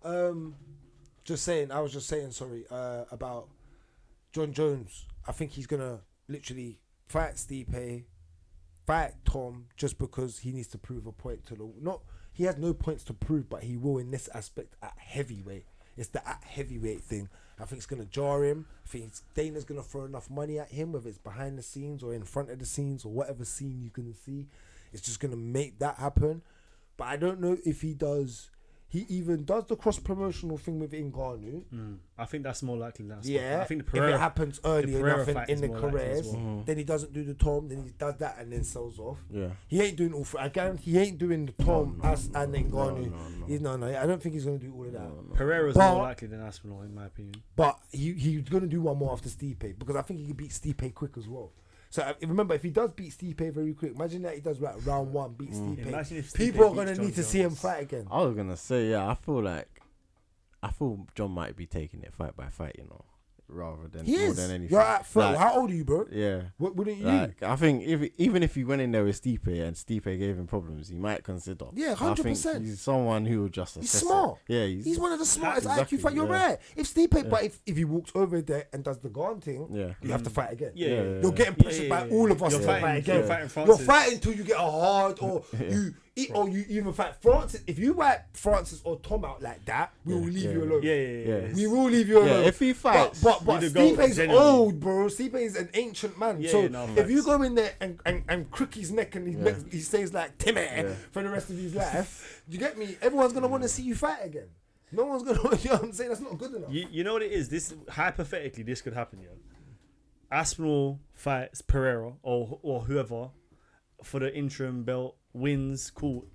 I was just saying, sorry, about Jon Jones. I think he's gonna literally fight Stipe, fight Tom, just because he needs to prove a point to the. Not he has no points to prove, but he will in this aspect at heavyweight. It's the at heavyweight thing. I think it's going to jar him. I think Dana's going to throw enough money at him, whether it's behind the scenes or in front of the scenes or whatever scene you can see. It's just going to make that happen. But I don't know if he does. He even does the cross-promotional thing with Ngannou.
I think that's more likely than that.
Yeah,
I think
if it happens early enough in the
more
careers,
likely as well.
then he doesn't do the Tom, then he does that and then sells off.
Yeah.
He ain't doing all. I guarantee he ain't doing the Tom and Ngannou. No, I don't think he's going to do all of that.
Pereira's more likely than Aspinall, in my opinion.
But he's going to do one more after Stipe, because I think he can beat Stipe quick as well. So remember, if he does beat Stipe very quick, imagine that he does like round one, beat Stipe.
Imagine if Stipe
People are
beats
going to
Jon
need to see him fight again.
I was gonna say, yeah, I feel John might be taking it fight by fight, rather than
He
more
is.
than anything.
You're at 30.
Like,
How old are you, bro?
Yeah.
What wouldn't you?
I think even if he went in there with Stipe and Stipe gave him problems, he might consider.
Yeah, 100%.
I think he's someone who will just
He's
assess
smart.
it. Yeah,
He's one of the smartest
Exactly,
IQ fight. You're
yeah.
right. If Stipe, but if he walks over there and does the Gane thing,
Yeah.
you have to fight again.
Yeah.
You're getting pressured by all of us
You're
to
fighting-
fight again.
you're fighting
You're
Francis.
fighting until you get a hard or you even fight Francis. If you wipe Francis or Tom out like that, we will leave you alone.
Yeah.
We will leave you alone.
Yeah, if he fights,
but
you the goat,
Stipe's
genuinely.
old, bro. Stipe is an ancient man.
Yeah,
So
yeah, no,
if you
facts.
go in there and crook his neck and he stays like Timmy for the rest of his life, you get me? Everyone's gonna want to see you fight again. No one's gonna. You know what I'm saying? That's not good enough.
You know what it is? This hypothetically, this could happen. Yeah, Aspinall fights Pereira or whoever for the interim belt, wins. Cool.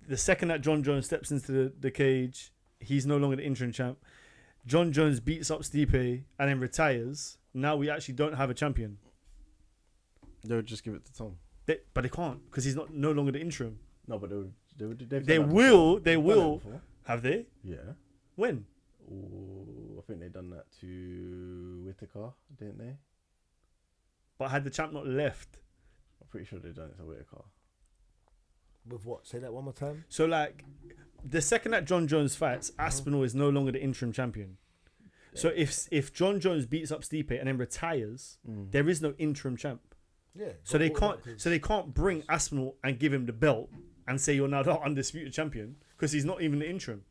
The second that Jon Jones steps into the cage, he's no longer the interim champ. Jon Jones beats up Stipe and then retires. Now we actually don't have a champion.
They'll just give it to Tom.
But they can't, because he's no longer the interim.
No, but
They will. Have they?
Yeah.
When?
Ooh, I think they done that to Whittaker, didn't they?
But had the champ not left?
I'm pretty sure they done it to Whittaker.
With what? Say that one more time.
So like, the second that Jon Jones fights, Aspinall is no longer the interim champion. Yeah. So if Jon Jones beats up Stipe and then retires, there is no interim champ.
Yeah.
So they can't bring Aspinall and give him the belt and say you're now the undisputed champion because he's not even the interim.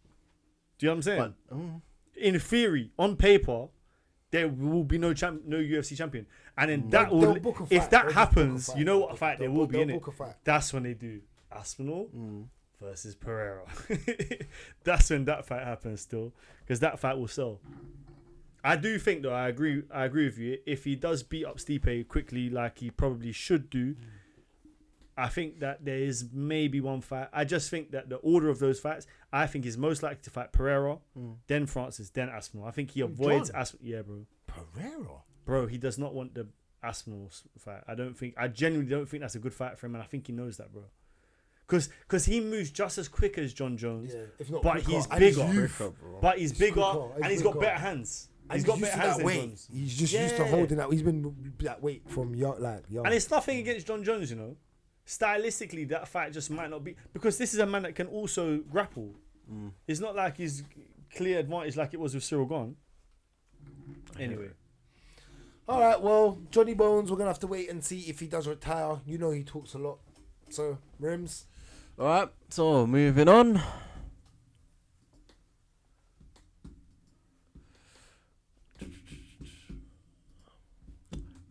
Do you know what I'm saying?
But,
in theory, on paper, there will be no UFC champion, and then that
They'll
will,
book a
if
fight.
that
They'll just
happens,
book a
you
fight.
know what fight there will be in
They'll
it.
book a fight.
That's when they do Aspinall versus Pereira. That's when that fight happens still, because that fight will sell. I do think though, I agree with you. If he does beat up Stipe quickly, like he probably should do, I think that there is maybe one fight. I just think that the order of those fights, I think he's most likely to fight Pereira, then Francis, then Aspinall. I think he avoids Aspinall. Yeah, bro.
Pereira.
Bro, he does not want the Aspinall fight. I genuinely don't think that's a good fight for him, and I think he knows that, bro. Because he moves just as quick as Jon Jones,
If not
but
quicker.
he's
And
bigger.
bro.
But he's bigger,
quicker.
and he's got better hands.
And
He's got
used
better
to
hands
that
than
weight.
Jones.
He's just used to holding that. He's been that weight from young.
And it's nothing against Jon Jones, you know. Stylistically, that fight just might not be, because this is a man that can also grapple. It's not like he's clear advantage like it was with Cyril Gone. Anyway.
All right, well, Johnny Bones, we're going to have to wait and see if he does retire. You know he talks a lot. So, Rimz.
All right, so moving on.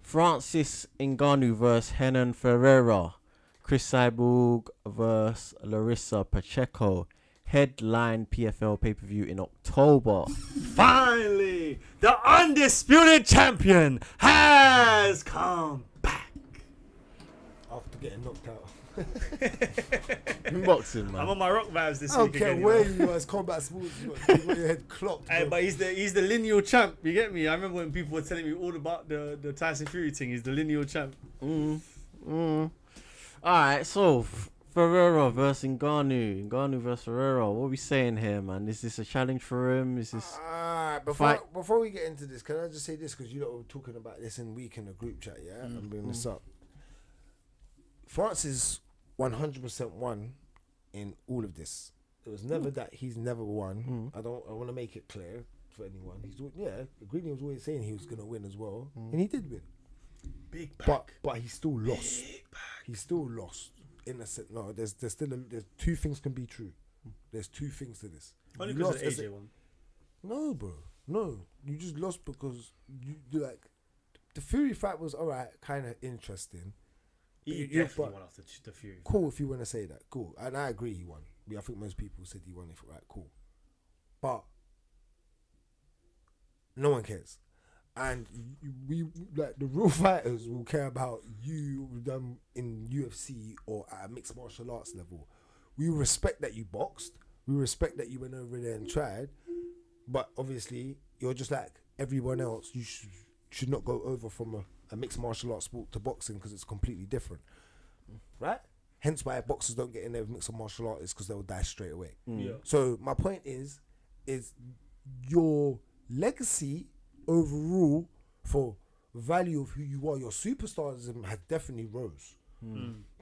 Francis Ngannou versus Renan Ferreira. Chris Cyborg versus Larissa Pacheco. Headline PFL pay-per-view in October.
Finally, the undisputed champion has come back.
After getting knocked out.
Boxing, man.
I'm on my rock vibes this
I don't
week
care
again. You
where
know?
you was, combat sports, you got your head clocked.
Hey,
bro.
but he's the lineal champ. You get me? I remember when people were telling me all about the Tyson Fury thing. He's the lineal champ.
Alright, so Ferreira versus Ngannou. Ngannou versus Ferreira. What are we saying here, man? Is this a challenge for him? Is this...
Before we get into this, can I just say this? Because you lot were talking about this in the group chat, yeah? I'm bringing this up. France is 100% won in all of this. It was never that he's never won. I want to make it clear for anyone. Greeny was always saying he was going to win as well. And he did win.
Big back.
But he still lost. He still lost. In a sense, no, there's two things can be true. There's two things to this.
Only
You
because of the
lost
AJ one.
No, bro. No. You just lost because the Fury fight was alright, kind of interesting.
He
You-
definitely
but-
won after the Fury.
Cool if you want to say that. Cool. And I agree he won. I think most people said he won it. Right, cool. But no one cares. And we like the real fighters will care about you done in UFC or at a mixed martial arts level. We respect that you boxed. We respect that you went over there and tried. But obviously, you're just like everyone else. You should not go over from a mixed martial arts sport to boxing because it's completely different. Right? Hence why boxers don't get in there with mixed martial artists because they'll die straight away.
Yeah.
So my point is your legacy overall for value of who you are, your superstarism has definitely rose.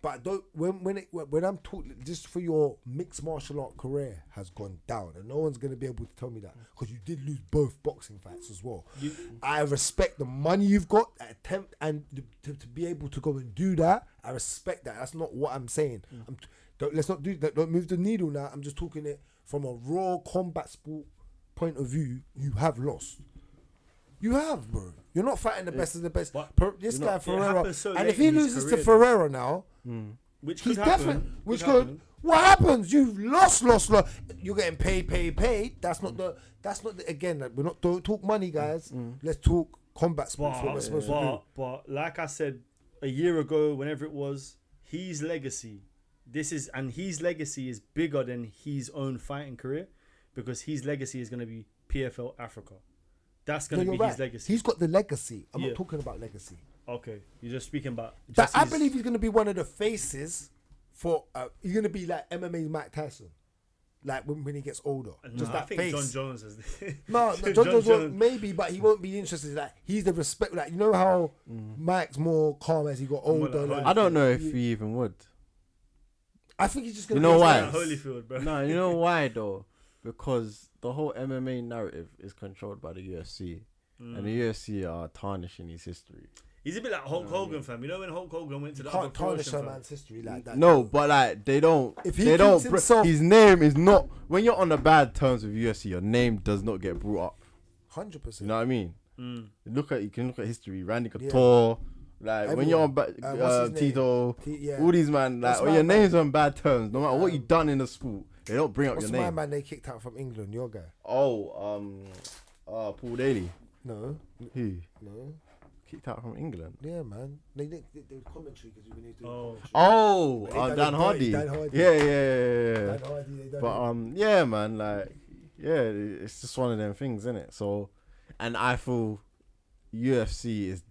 But don't when I'm talking just for your mixed martial art career has gone down, and no one's gonna be able to tell me that because you did lose both boxing fights as well. I respect the money you've got, that attempt, and to be able to go and do that. I respect that. That's not what I'm saying. Let's not do that. Don't move the needle now. I'm just talking it from a raw combat sport point of view. You have lost. You have, bro. You're not fighting the best of the best. This guy Ferreira,
so
and
late
if he
in his
loses to
career,
Ferreira now,
Which
he's
could happen.
definitely. Which
Could
could.
happen.
What happens? You've lost. You're getting paid. That's not the. Again, don't talk money, guys. Let's talk combat sports. What we're supposed to do.
But like I said a year ago, whenever it was, his legacy. His legacy is bigger than his own fighting career, because his legacy is going to be PFL Africa. That's going to be his legacy.
He's got the legacy. I'm not talking about legacy.
Okay, you're just speaking about.
But I believe he's going to be one of the faces for. He's going to be like MMA's Mike Tyson, like when he gets older. Just that
I think
face.
Jon Jones is.
No, Jon Jones won't, maybe, but he won't be interested. Like he's the respect. Like you know how Mike's more calm as he got older.
Like,
I don't know if he even would.
I think he's just going
You
to.
know why?
Holyfield, bro.
No, you know why though? Because the whole MMA narrative is controlled by the UFC, and the UFC are tarnishing his history.
He's a bit like Hulk Hogan, fam. You know when Hulk Hogan went to the other
Can't tarnish
promotion,
a
fam?
man's history like that.
No, but like they don't.
If he
They don't.
keeps himself-
His name is not. When you're on the bad terms with UFC, your name does not get brought up.
100%.
You know what I mean?
Mm.
You can look at history. Randy Couture, like when you're on
what's his name?
Tito,
Yeah.
all these man, like
What's
or
my
your
man?
name's on bad terms. No matter what you done in the sport, they don't bring up
What's
your
my
name.
man they kicked out from England? Your guy?
Paul Daly.
No.
Who
No.
kicked out from England?
Yeah, man. They commentary because we need to.
Oh.
They
Dan
done
Hardy.
Dan Hardy.
Yeah.
Dan Hardy, they done
But
it.
yeah, man, like, yeah, it's just one of them things, isn't it? So, and I feel UFC is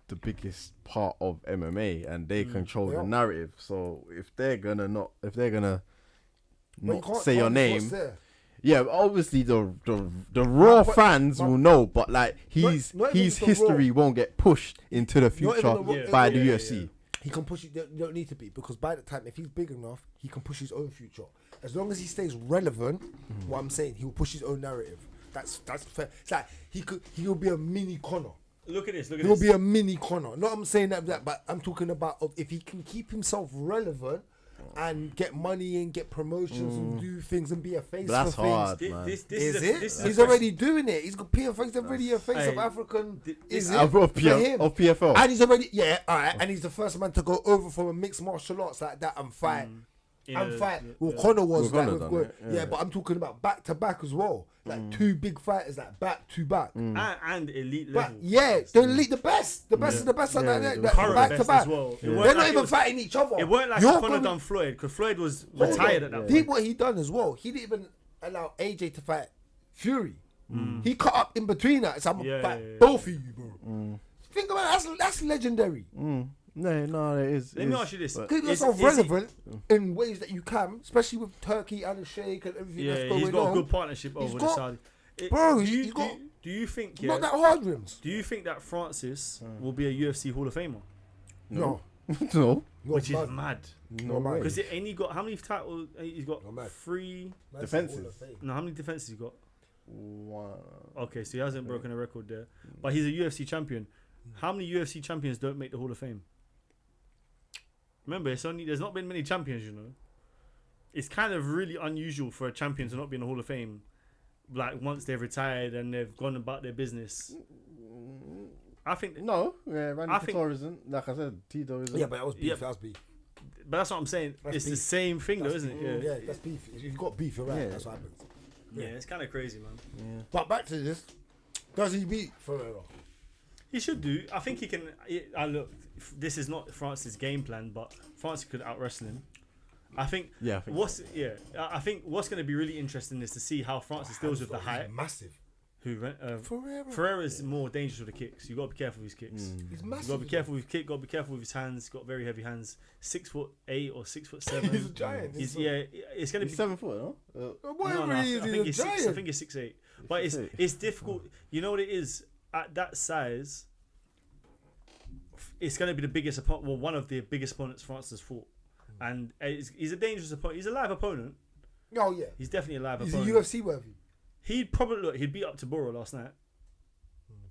the biggest part of MMA, and they control
They
the
are.
narrative. So if they're gonna
But you
not
can't
say your
tarnish what's
name,
there.
yeah, obviously the raw
but-
fans
but-
will know, but like his
not even
his
the
history won't get pushed into the
Not even
future
the raw-
Yeah.
by
Yeah,
the
yeah,
UFC.
yeah.
He can push it. You don't need to be, because by the time, if he's big enough, he can push his own future. As long as he stays relevant, what I'm saying, he will push his own narrative. That's fair. It's like he'll be a mini Connor.
Look at this. Look at
He'll
this.
be a mini Connor. Not I'm saying that, but I'm talking about if he can keep himself relevant and get money and get promotions and do things and be a face
But that's
for things.
hard,
Thi-
man.
This
Is
is
it?
This is
He's
a
already doing it. He's got PFL. He's already a face of
Hey,
African.
this-
Is
I
it
brought
for
PF
him?
of PFL.
And he's already alright. And he's the first man to go over from a mixed martial arts like that and fight. And fight. Well, Connor was
Well,
like,
Conor
with
done
good.
it,
Yeah.
yeah.
But I'm talking about back to back as well. Like two big fighters, like back to back.
and elite
But
level.
yeah, the elite, the best of the best, and
Yeah,
that
Current
back to
best
back.
as well. It weren't
They're not
like it
even
was-
fighting each other.
It weren't like
You're
Conor
gonna-
done Floyd, because Floyd was
Hold
retired
on.
at that
Peep
point.
what he done as well. He didn't even allow AJ to fight Fury. He cut up in between that. So I'm gonna
Yeah,
fight
yeah, yeah.
both of you, bro. Think about it. That's legendary.
No, it is.
Let me ask you this.
Keep
Is-
yourself
is he-
relevant in ways that you can, especially with Turkey and the Sheikh and everything
Yeah,
that's going
he's got
on.
a good partnership over the
got-
Saudi.
Bro,
do
he's
you,
got-
do you think? Yeah,
Not that hard, Rimz.
do you think that Francis will be a UFC Hall of Famer?
No.
no.
Which is mad.
No
man.
way.
Because ain't he got how many titles? He's got
No, mad.
3.
Defenses.
No, how many defenses he got?
One.
Okay, so he hasn't broken a record there, but he's a UFC champion. How many UFC champions don't make the Hall of Fame? Remember, there's not been many champions. You know, it's kind of really unusual for a champion to not be in the Hall of Fame. Like once they've retired and they've gone about their business. I think,
No, yeah, Randy
I think-
Couture isn't. Like I said, Tito isn't.
Yeah, but that was beef.
Yeah.
That was beef.
but that's what I'm saying.
That's
It's the
beef.
same thing, though, isn't it?
Yeah, that's beef. If you've got beef, you're right.
Yeah.
That's what happens.
Yeah, it's kind of crazy, man.
Yeah.
But back to this. Does he beat Ferreira?
He should do. I think he can. I look. This is not Francis' game plan, but Francis could out wrestle him. I think.
Yeah, I think
I think what's going to be really interesting is to see how Francis deals with the height.
Massive. Ferreira.
Ferreira is more dangerous with the kicks. You got to be careful with his kicks.
He's
You
massive.
got to be careful with his kick. Got to be careful with his hands. Got very heavy hands. 6'8" or 6'7".
He's a giant.
He's it's going to
He's
be
7 foot, no?
Whatever he is,
I think
he's a
he's 6. I
giant.
think he's 6'8". But it's
6'8".
it's difficult. You know what it is at that size. It's going to be the biggest opponent. Well, one of the biggest opponents Francis has fought, and he's a dangerous opponent. He's a live opponent.
Oh yeah.
He's definitely a live
He's a
opponent.
UFC worthy.
He'd probably he'd beat up Tybura last night.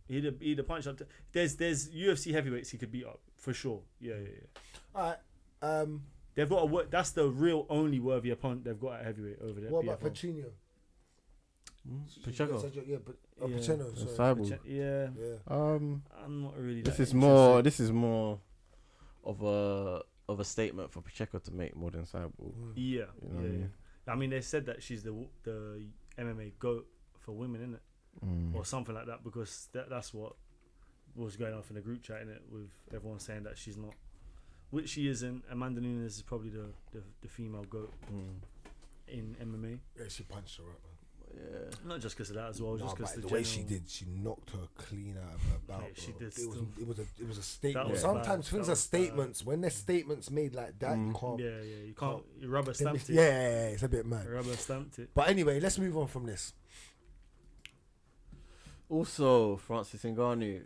He'd have punched up. There's UFC heavyweights he could beat up for sure. Yeah.
All right.
They've got that's the real only worthy opponent they've got at heavyweight over there.
What about
PFL.
Pacino?
Pacheco.
Yeah, but
Yeah.
Pacino. Sorry.
Cyborg.
Yeah,
Yeah.
I'm not really.
This
that
is
interested.
more of a statement for Pacheco to make more than Cyborg.
Yeah,
You know what I mean?
I mean, they said that she's the MMA GOAT for women, isn't it, or something like that, because that's what was going off in the group chat, innit, with everyone saying that she's not, which she isn't. Amanda Nunes is probably the female GOAT in MMA.
Yeah, she punched her up, man.
Yeah.
Not just because of that as well, just because
the way she did, she knocked her clean out of her bout.
Mate, she
bro.
did
It was a statement.
was
Sometimes
bad.
things
That
are
was
statements. When there's statements made like that, you can't.
Yeah, you can't. You rubber stamped it.
Yeah, it's a bit mad.
You rubber stamped it.
But anyway, let's move on from this.
Also, Francis Ngannou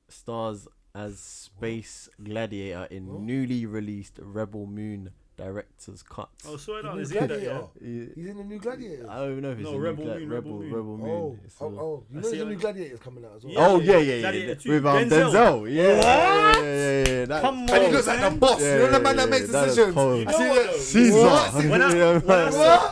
stars as Space Gladiator in newly released Rebel Moon director's cut.
Oh, swear
The
down.
new
Is he in that?
Gladiator.
Yeah.
He's in the new Gladiator.
I don't even know if it's
No,
a
Rebel
new
Moon, Rebel Moon.
Rebel Moon.
Oh,
It's
oh,
a-
you know
I
there's
see
a
it.
new Gladiator's coming out as well.
Yeah.
Oh yeah.
Gladiator 2.
With
Denzel.
Denzel. Yeah. That-
Come
And he
on,
looks like the
man.
boss. You know the man that makes
that is
decisions.
cold.
You
I
know
see
what,
that.
though?
Caesar.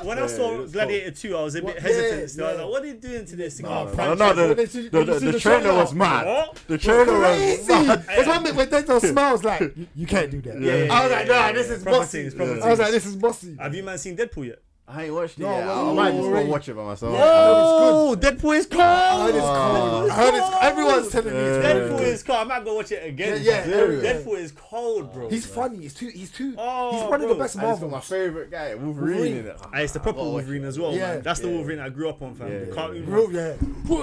When I saw
Yeah,
Gladiator 2, I was a bit
What?
hesitant. So I was
Yeah.
like, what are you doing to this?
Nah,
Nah,
franchise.
No,
When you see
the
the
trailer
trailer,
was mad.
What?
The trailer was
Crazy.
mad.
There's one bit where Denzel smiles like, you can't do that.
Yeah,
I was like, nah,
yeah,
this
yeah.
is
Proper
bossy.
things, proper
I was
things.
like, this is bossy.
Have you man seen Deadpool yet?
I ain't watched it
No,
yet.
well,
I might just go
already.
watch it by myself.
Oh, Deadpool is cold.
I heard it's cold. I heard it's everyone's telling me it's
Deadpool
cold.
is cold. I might go watch it again.
Yeah,
Deadpool
yeah.
is cold, bro.
He's funny. He's
Oh,
one of the
bro.
best
And it's got
Marvel.
my favourite guy, Wolverine in it.
And it's the proper Wolverine as well,
Yeah.
man. That's the
Yeah.
Wolverine I grew up on, fam.
Yeah,
The
yeah,
cartoon.
Real, yeah.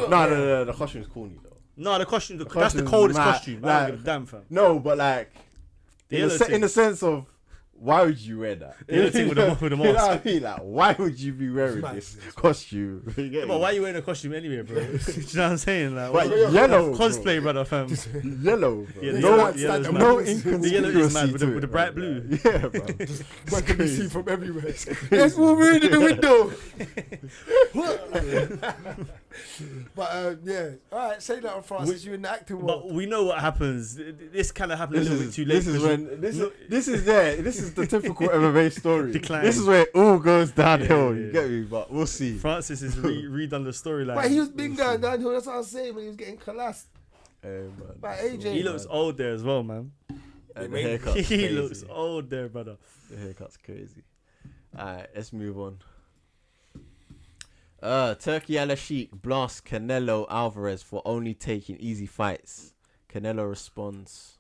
No, the costume's corny though.
No, the costume. That's the
costume's
coldest
mad.
costume. I
Like-
don't give a damn, fam.
No, but like,
The
in
yellow
the,
thing.
in the sense of, why would you wear that?
The yellow thing with the
You know
mask.
what I mean? Like, why would you be wearing
It's
this
mad.
costume? You get
But
me?
why are you wearing a costume anyway, bro? Do you know what I'm saying? Like,
But
what-
yellow,
cosplay, brother, fam.
yellow, bro.
Yeah, the
no,
yellow- yellow's mad.
no
The
The yellow is mad
inconsistency
with
to
the
it,
bright
bro.
blue.
Yeah, bro.
Man can be seen from everywhere. There's Wolverine in the window. But yeah, all right. Say that on Francis. You in the acting world.
But we know what happens. This kind of happened a little bit too late.
This is
'cause
when this is the typical MMA story.
Decline.
This is where it all goes downhill.
Yeah,
You
yeah.
get me? But we'll see.
Francis has redone the storyline.
But he was been going downhill. That's what I was saying when he was getting collapsed
Man.
by AJ.
He looks old there as well, man.
And the haircut's
He
crazy.
looks old there, brother.
The haircut's crazy. Alright, let's move on. Turki Al-Sheikh blasts Canelo Alvarez for only taking easy fights. Canelo responds.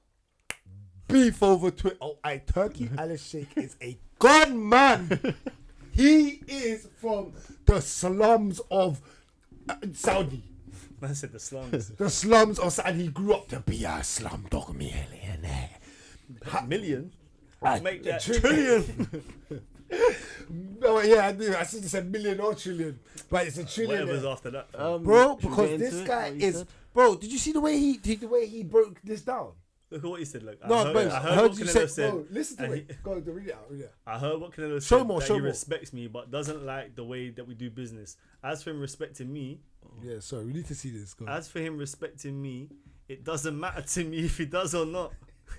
beef over Twitter. Oh, Turki Al-Sheikh is a gunman. He is from the slums of Saudi.
Man said the slums.
The slums of Saudi. He grew up to be a slumdog millionaire.
Million? Make that
trillion. No, yeah, I do. I should have said million or trillion, but it's a trillion.
Whatever's after that.
Bro,
should we
because
get
this
into it?
guy
What you
is,
said?
bro. Did you see the way he broke this down?
Look at what he said. Look,
No,
I
bro.
heard
heard
what
you
Canelo
say. Bro, listen to
and
it. Go, read it out. Read it out.
I heard what Canelo
Show
said.
more,
That
show
he
more.
respects me, but doesn't like the way that we do business. As for him respecting me,
Yeah, sorry, we need to see this. Go.
as for him respecting me, it doesn't matter to me if he does or not.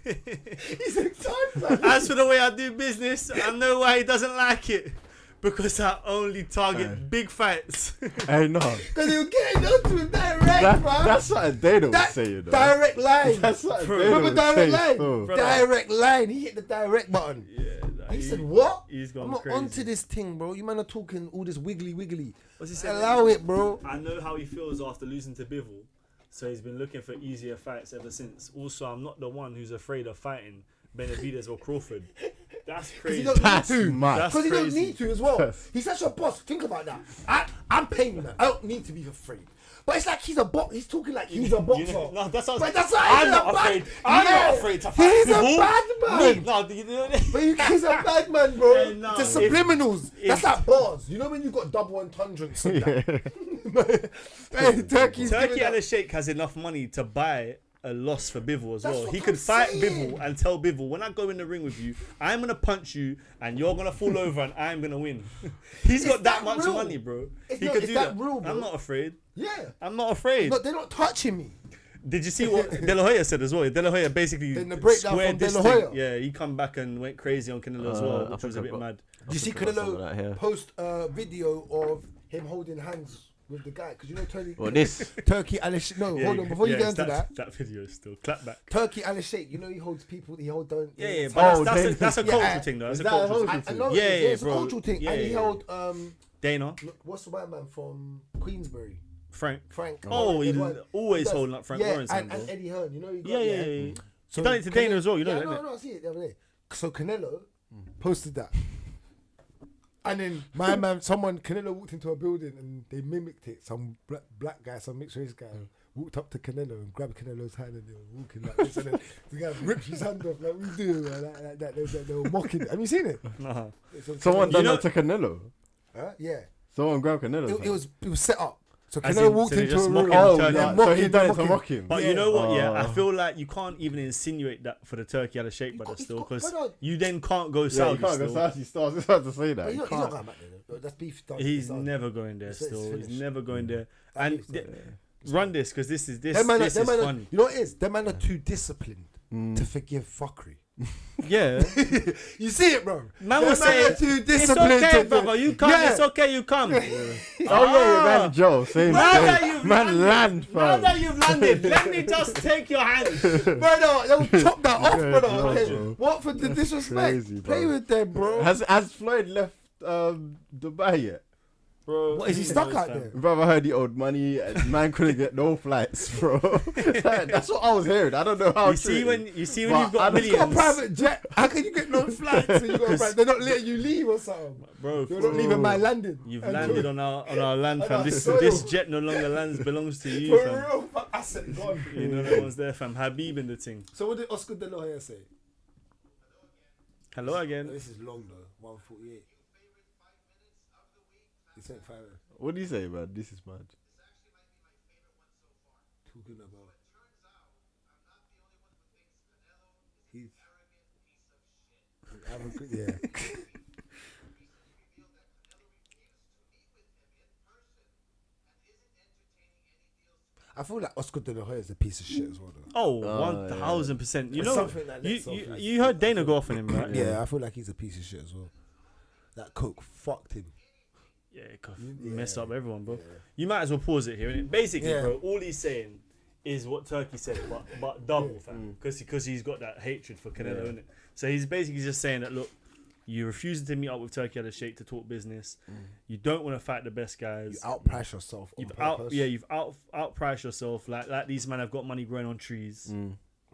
He's excited.
As for the way I do business, I know why he doesn't like it. Because I only target big fights.
Hey, no.
Because he was getting onto him direct, bro.
That's something they don't
That
say, you know.
direct line.
That's something
Bro.
they
Remember
don't
direct
say.
line?
so.
Bro.
Direct line. He hit the direct button.
Yeah, like,
He said, "What?
He's gone
I'm not
crazy.
onto this thing, bro. You man are talking all this wiggly.
What's he saying?
Allow it, bro."
I know how he feels after losing to Bivol, so he's been looking for easier fights ever since. Also, I'm not the one who's afraid of fighting Benavidez or Crawford. That's
Because
crazy.
he don't
That's
need to.
mad.
That's
Because he don't
crazy.
need to as well.
Yes.
He's such a boss. Think about that. I'm paying him. I don't need to be afraid. But it's like he's a box. He's talking like he's a boxer.
No, that's what
But that's why
I'm
he's
not
a bad-
afraid. I'm
Yeah.
not afraid to fight
He's a
Bivol.
bad man.
Me, no, you know,
But he's a bad man, bro.
Yeah, no,
the
if-
subliminals. That's
if-
like bars. You know when you've got double entendres and that? Hey, Turkey's
Turki
giving that-
Al-Sheikh has enough money to buy a loss for Bivol as
That's
well.
what
He
I'm
could fight
saying.
Bivol and tell Bivol, when I go in the ring with you, I'm going to punch you and you're going to fall over and I'm going to win. He's got that
that
much
real?
money, bro.
It's
He
not-
could
it's
do
that
that.
real, bro.
I'm not afraid.
Yeah.
I'm not afraid.
But they're not touching me.
Did you see what De La Hoya said as well? De La Hoya basically
In the breakdown
squared
from De
this
La
thing.
Hoya.
Yeah, he come back and went crazy on Canelo as well,
I
which was
think
a bit
I've got-
mad.
Did you see
think I've got some of
Canelo
that here.
post a video of him holding hands with the guy? Because you know Turkey.
Well, this.
Turkey Al-Sheikh. No, hold on. Before you get into that,
That video is still clap back.
Turkey Al-Sheikh. You know he holds people. He holds.
Yeah,
Oh,
but that's a
yeah,
cultural thing though. That's
is
a
that a
cultural
cultural
thing.
I know.
Yeah,
it's
bro.
a cultural thing.
Yeah,
and he
yeah.
held.
Dana,
Look, what's the white man from Queensbury?
Frank.
Frank.
Oh, he's
the one-
always
does-
holding up Frank
yeah,
Warren's hand,
and
bro.
Eddie Hearn. You know he got
Yeah, yeah.
So
He done it to Dana as well, you know
yeah,
that,
no,
innit?
no, I see it the other day. So Canelo posted that. And then my man, Canelo walked into a building and they mimicked it. Some black guy, some mixed race guy, walked up to Canelo and grabbed Canelo's hand and they were walking like this. And then the guy ripped his hand off like we do, like that. They were mocking it. Have you seen it?
Nah.
It's on
Someone
Canelo.
done
know-
that to Canelo.
Huh? Yeah.
Someone grabbed Canelo.
It was set up. So
As
Canelo
in,
walked
so they're
into
just
a
mocking
room.
Oh,
Turkey.
yeah,
They're
so he
mocking,
done it
they're
to
mocking.
mock him.
But
Yeah.
you know what? Yeah, I
Oh.
feel like you can't even insinuate that for the Turkey out of shape brother
He's
still,
got-
because
brother.
you then can't go
Yeah,
Saudi
you can't go
still.
Saudi stars. It's hard to say that.
But
You
he's not
can't.
going back there. Though. That's beef. Done.
He's
It's done.
never going there
It's
still. He's
finished.
never going there.
That
And
beef's done.
run this, because this is
Them man
this
are-
is
them man are-
funny.
You know what it is? Them man are too disciplined to forgive fuckery.
Yeah.
You see it, bro?
Man
Them
was saying,
are too
it's
disciplined
okay,
to-
brother. You come.
Yeah.
It's okay. You come.
Oh yeah, man, Joe, same
Now that
thing.
you've
Man, land,
Now
fam.
that you've landed, let me just take your hand.
Brother, they'll chop that off,
Yeah,
brother.
no,
Okay.
bro.
What for the disrespect?
Crazy, bro.
Play with them, bro.
Has Floyd left Dubai yet?
Bro,
What, is he stuck out there?
Bro, I heard he owed money. And man couldn't get no flights, bro. That's what I was hearing. I don't know how.
You see when
But
you've
I
got
just
You got a
millions,
private jet. How can you get no flights? And you got a private, they're not letting you leave or something.
bro.
You're not leaving my landing.
You've
And
landed on our land,
on
fam.
our
This
soil.
jet no longer belongs to you,
For
fam.
real, fuck, asset gone.
You know no one's there, fam. Habib in the thing.
So what did Oscar De La Hoya say?
Hello again.
This is long though, 148. He said 5
What do you say, man? This is mad.
talking about. He's yeah. I feel like Oscar De La Hoya is a piece of shit as well though.
Oh,
Oh,
1000%. You
It's
know,
something that
you,
lets off
you,
his-
you heard Dana go off on him, right?
Yeah, I feel like he's a piece of shit as well. That coke fucked him.
Yeah, it could
Yeah.
mess up everyone, bro.
Yeah.
You might as well pause it here. Innit? Basically,
Yeah.
bro, all he's saying is what Turkey said, but double, fam. Because he's got that hatred for Canelo,
Yeah.
innit? So he's basically just saying that, look, you're refusing to meet up with Turkey at a shake to talk business. You don't want to fight the best guys.
You outprice yourself.
You've outpriced yourself. Like these men have got money growing on trees.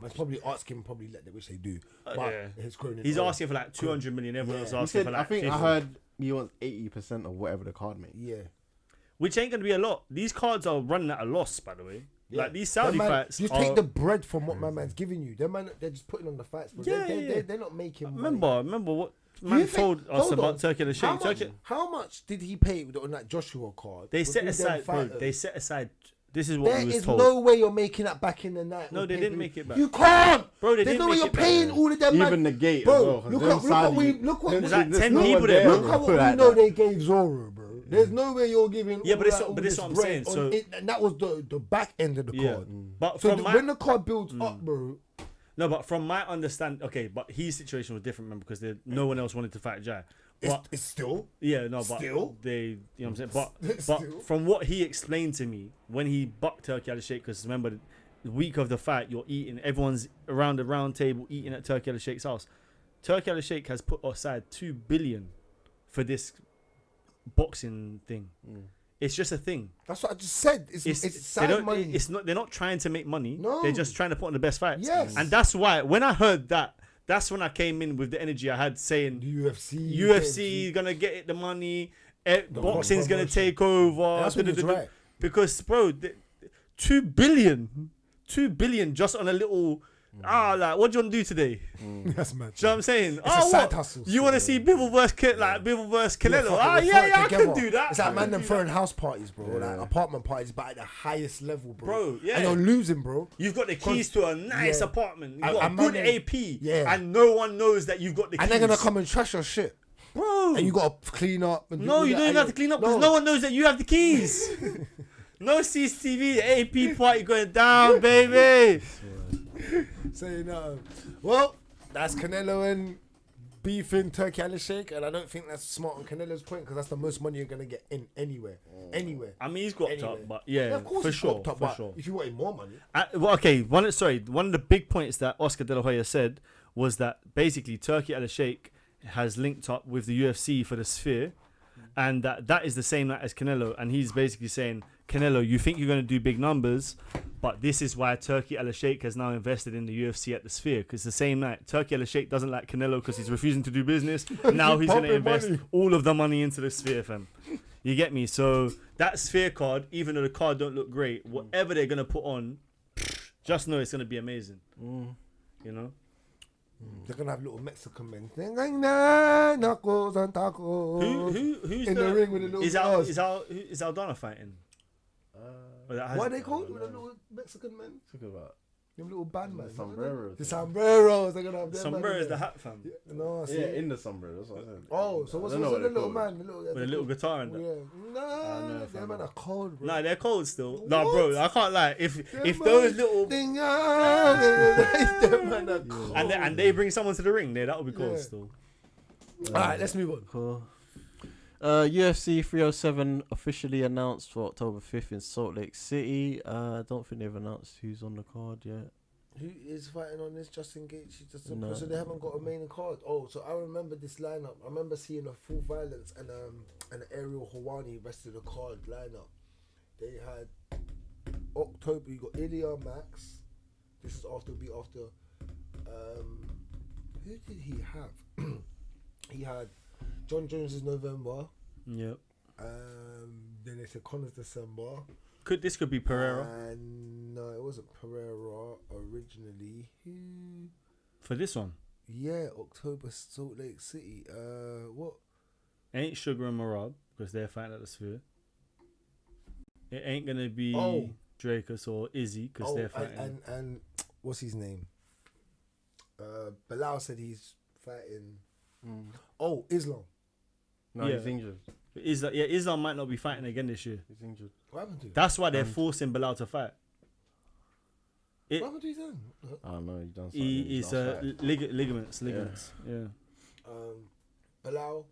That's probably asking, probably let them, which they do. But
Yeah.
it's growing in
He's
oil.
asking for like 200 million. Everyone else
Yeah.
He
asking
said,
for
I
like
think
50.
I heard he wants 80% of whatever the card makes.
Yeah.
Which ain't gonna be a lot. These cards are running at a loss, by the way.
Yeah.
Like these Saudi
Them man,
fights.
you
are,
take the bread from what my man's giving you. Them man, they're just putting on the fights. Bro.
Yeah,
They,
yeah.
they're not making.
Remember what
You
man
think-
told us
hold
about
on.
Turkey and the
How
Sheikh.
much,
Turkey,
how much did he pay on that Joshua card?
they
with
set
all them
aside, bro.
fighters?
They set aside. This is what
There
we was
is
told.
no way you're making that back in the night.
No,
with
they didn't
pay-per-view.
make it back.
You can't,
Bro, they
There's
didn't
no way
make
you're
it back.
paying all of them.
Even
man.
the gate,
Bro,
as well, 'cause
look
them
what
Saudi-
we look what
There's like 10
no
people
one
there, bro.
Look at what we
like
know
that.
they gave Zoro, bro. There's no way you're giving.
Yeah,
all
but this-
that-
but
all
this
this
what I'm
bread
saying,
on
so-
it, and that was the back end of the
Yeah,
card.
but
So
from my
when the card builds up, bro,
no, but from my understanding, okay, but his situation was different, remember, because no one else wanted to fight Jai. But
it's still.
yeah, no, but
Still?
they, you know what I'm saying. But
Still?
from what he explained to me when he bucked Turkey Al Sheikh, because remember the week of the fight, you're eating, everyone's around the round table eating at Turkey Al Sheikh's house. Turkey Al Sheikh has put aside $2 billion for this boxing thing. It's just a thing.
That's what I just said. It's
They
side
don't.
money.
It's not. They're not trying to make money.
No.
They're just trying to put on the best fights.
Yes.
And that's why when I heard that, that's when I came in with the energy I had, saying
The UFC.
UFC gonna get it the money. Boxing's gonna
promotion.
take over.
That's when it's right.
Because bro, $2 billion just on a little. Like what do you want to do today?
That's mad.
Do you know what I'm saying?
It's a side
what?
hustle.
You want to see Bivol versus Canelo?
fuck it, we'll throw it
I
together.
can do that.
It's like
I
man
can
them
do
throwing house parties, bro. Like apartment parties, but at the highest level, bro.
Bro, yeah.
And you're losing, bro.
You've got the keys to a nice
yeah.
apartment. You've
And-
got a
and
good
man,
AP.
yeah.
And no one knows that you've got the keys.
And they're gonna come and trash your shit.
Bro.
And you gotta clean up. And do
No,
all
you
that,
don't even
and
have to clean up because no one knows that you have the keys. No CCTV, the AP party going down, baby.
Saying well, that's Canelo and beefing Turkey Al Sheikh, and I don't think that's smart on Canelo's point because that's the most money you're gonna get in anywhere.
I mean, he's got
Anyway.
up, but yeah,
of course
for
it's
sure,
popped up,
for
but
sure.
if you wanted more money,
Well, okay, one of the big points that Oscar De La Hoya said was that basically Turkey Al Sheikh has linked up with the UFC for the Sphere, and that is the same night as Canelo, and he's basically saying, Canelo, you think you're going to do big numbers, but this is why Turkey Al Sheikh has now invested in the UFC at the Sphere, because the same night Turkey Al Sheikh doesn't like Canelo because he's refusing to do business. Now he's going to
pumping
invest
money.
all of the money into the Sphere, fam. You get me? So that Sphere card, even though the card don't look great, whatever they're going to put on, just know it's going to be amazing. You know?
they're gonna have little Mexican men. Knuckles and tacos.
Who's
in the ring with the little
is
girls.
Aldana fighting?
What are they called? With the little Mexican men?
Talk about
Them little band man.
sombreros.
The sombreros. They're gonna have them.
Sombrero is the hat, fam.
No, I see.
Yeah, in the sombrero. That's what I said.
Oh, so what's
I
the
don't know what
little
they're
man? The little,
With a little guitar and that.
yeah. Nah, them man are cold, bro.
Nah, they're cold still. Nah, bro, I can't lie. If
Them
those
man-
little
Them man are cold.
and they bring someone to the ring, there that would be cold
Yeah.
still.
Alright, let's move on.
Cool. UFC 307 officially announced for October 5th in Salt Lake City. I don't think they've announced who's on the card yet.
Who is fighting on this? Justin Gaethje,
No.
so they haven't got a main card. Oh, so I remember this lineup. I remember seeing a Full Violence and Ariel Hawani rest of the card lineup. They had October. You got Ilya Max. This is after. Who did he have? He had Jon Jones is November.
Yep.
Then they said Connor's December.
This could be Pereira
And no, it wasn't Pereira originally. Who?
for this one.
Yeah, October, Salt Lake City. What?
Ain't Sugar and Marab because they're fighting at the Sphere. It ain't gonna be Drakus or Izzy because they're fighting.
And what's his name? Bilal said he's fighting. Oh, Islam.
No,
Yeah.
he's injured.
Islam might not be fighting again this year.
He's injured.
What happened to him?
That's why they're forcing Bilal to fight.
What happened to his hand?
I don't know. He's done something.
He's ligaments. Yeah.
Bilal.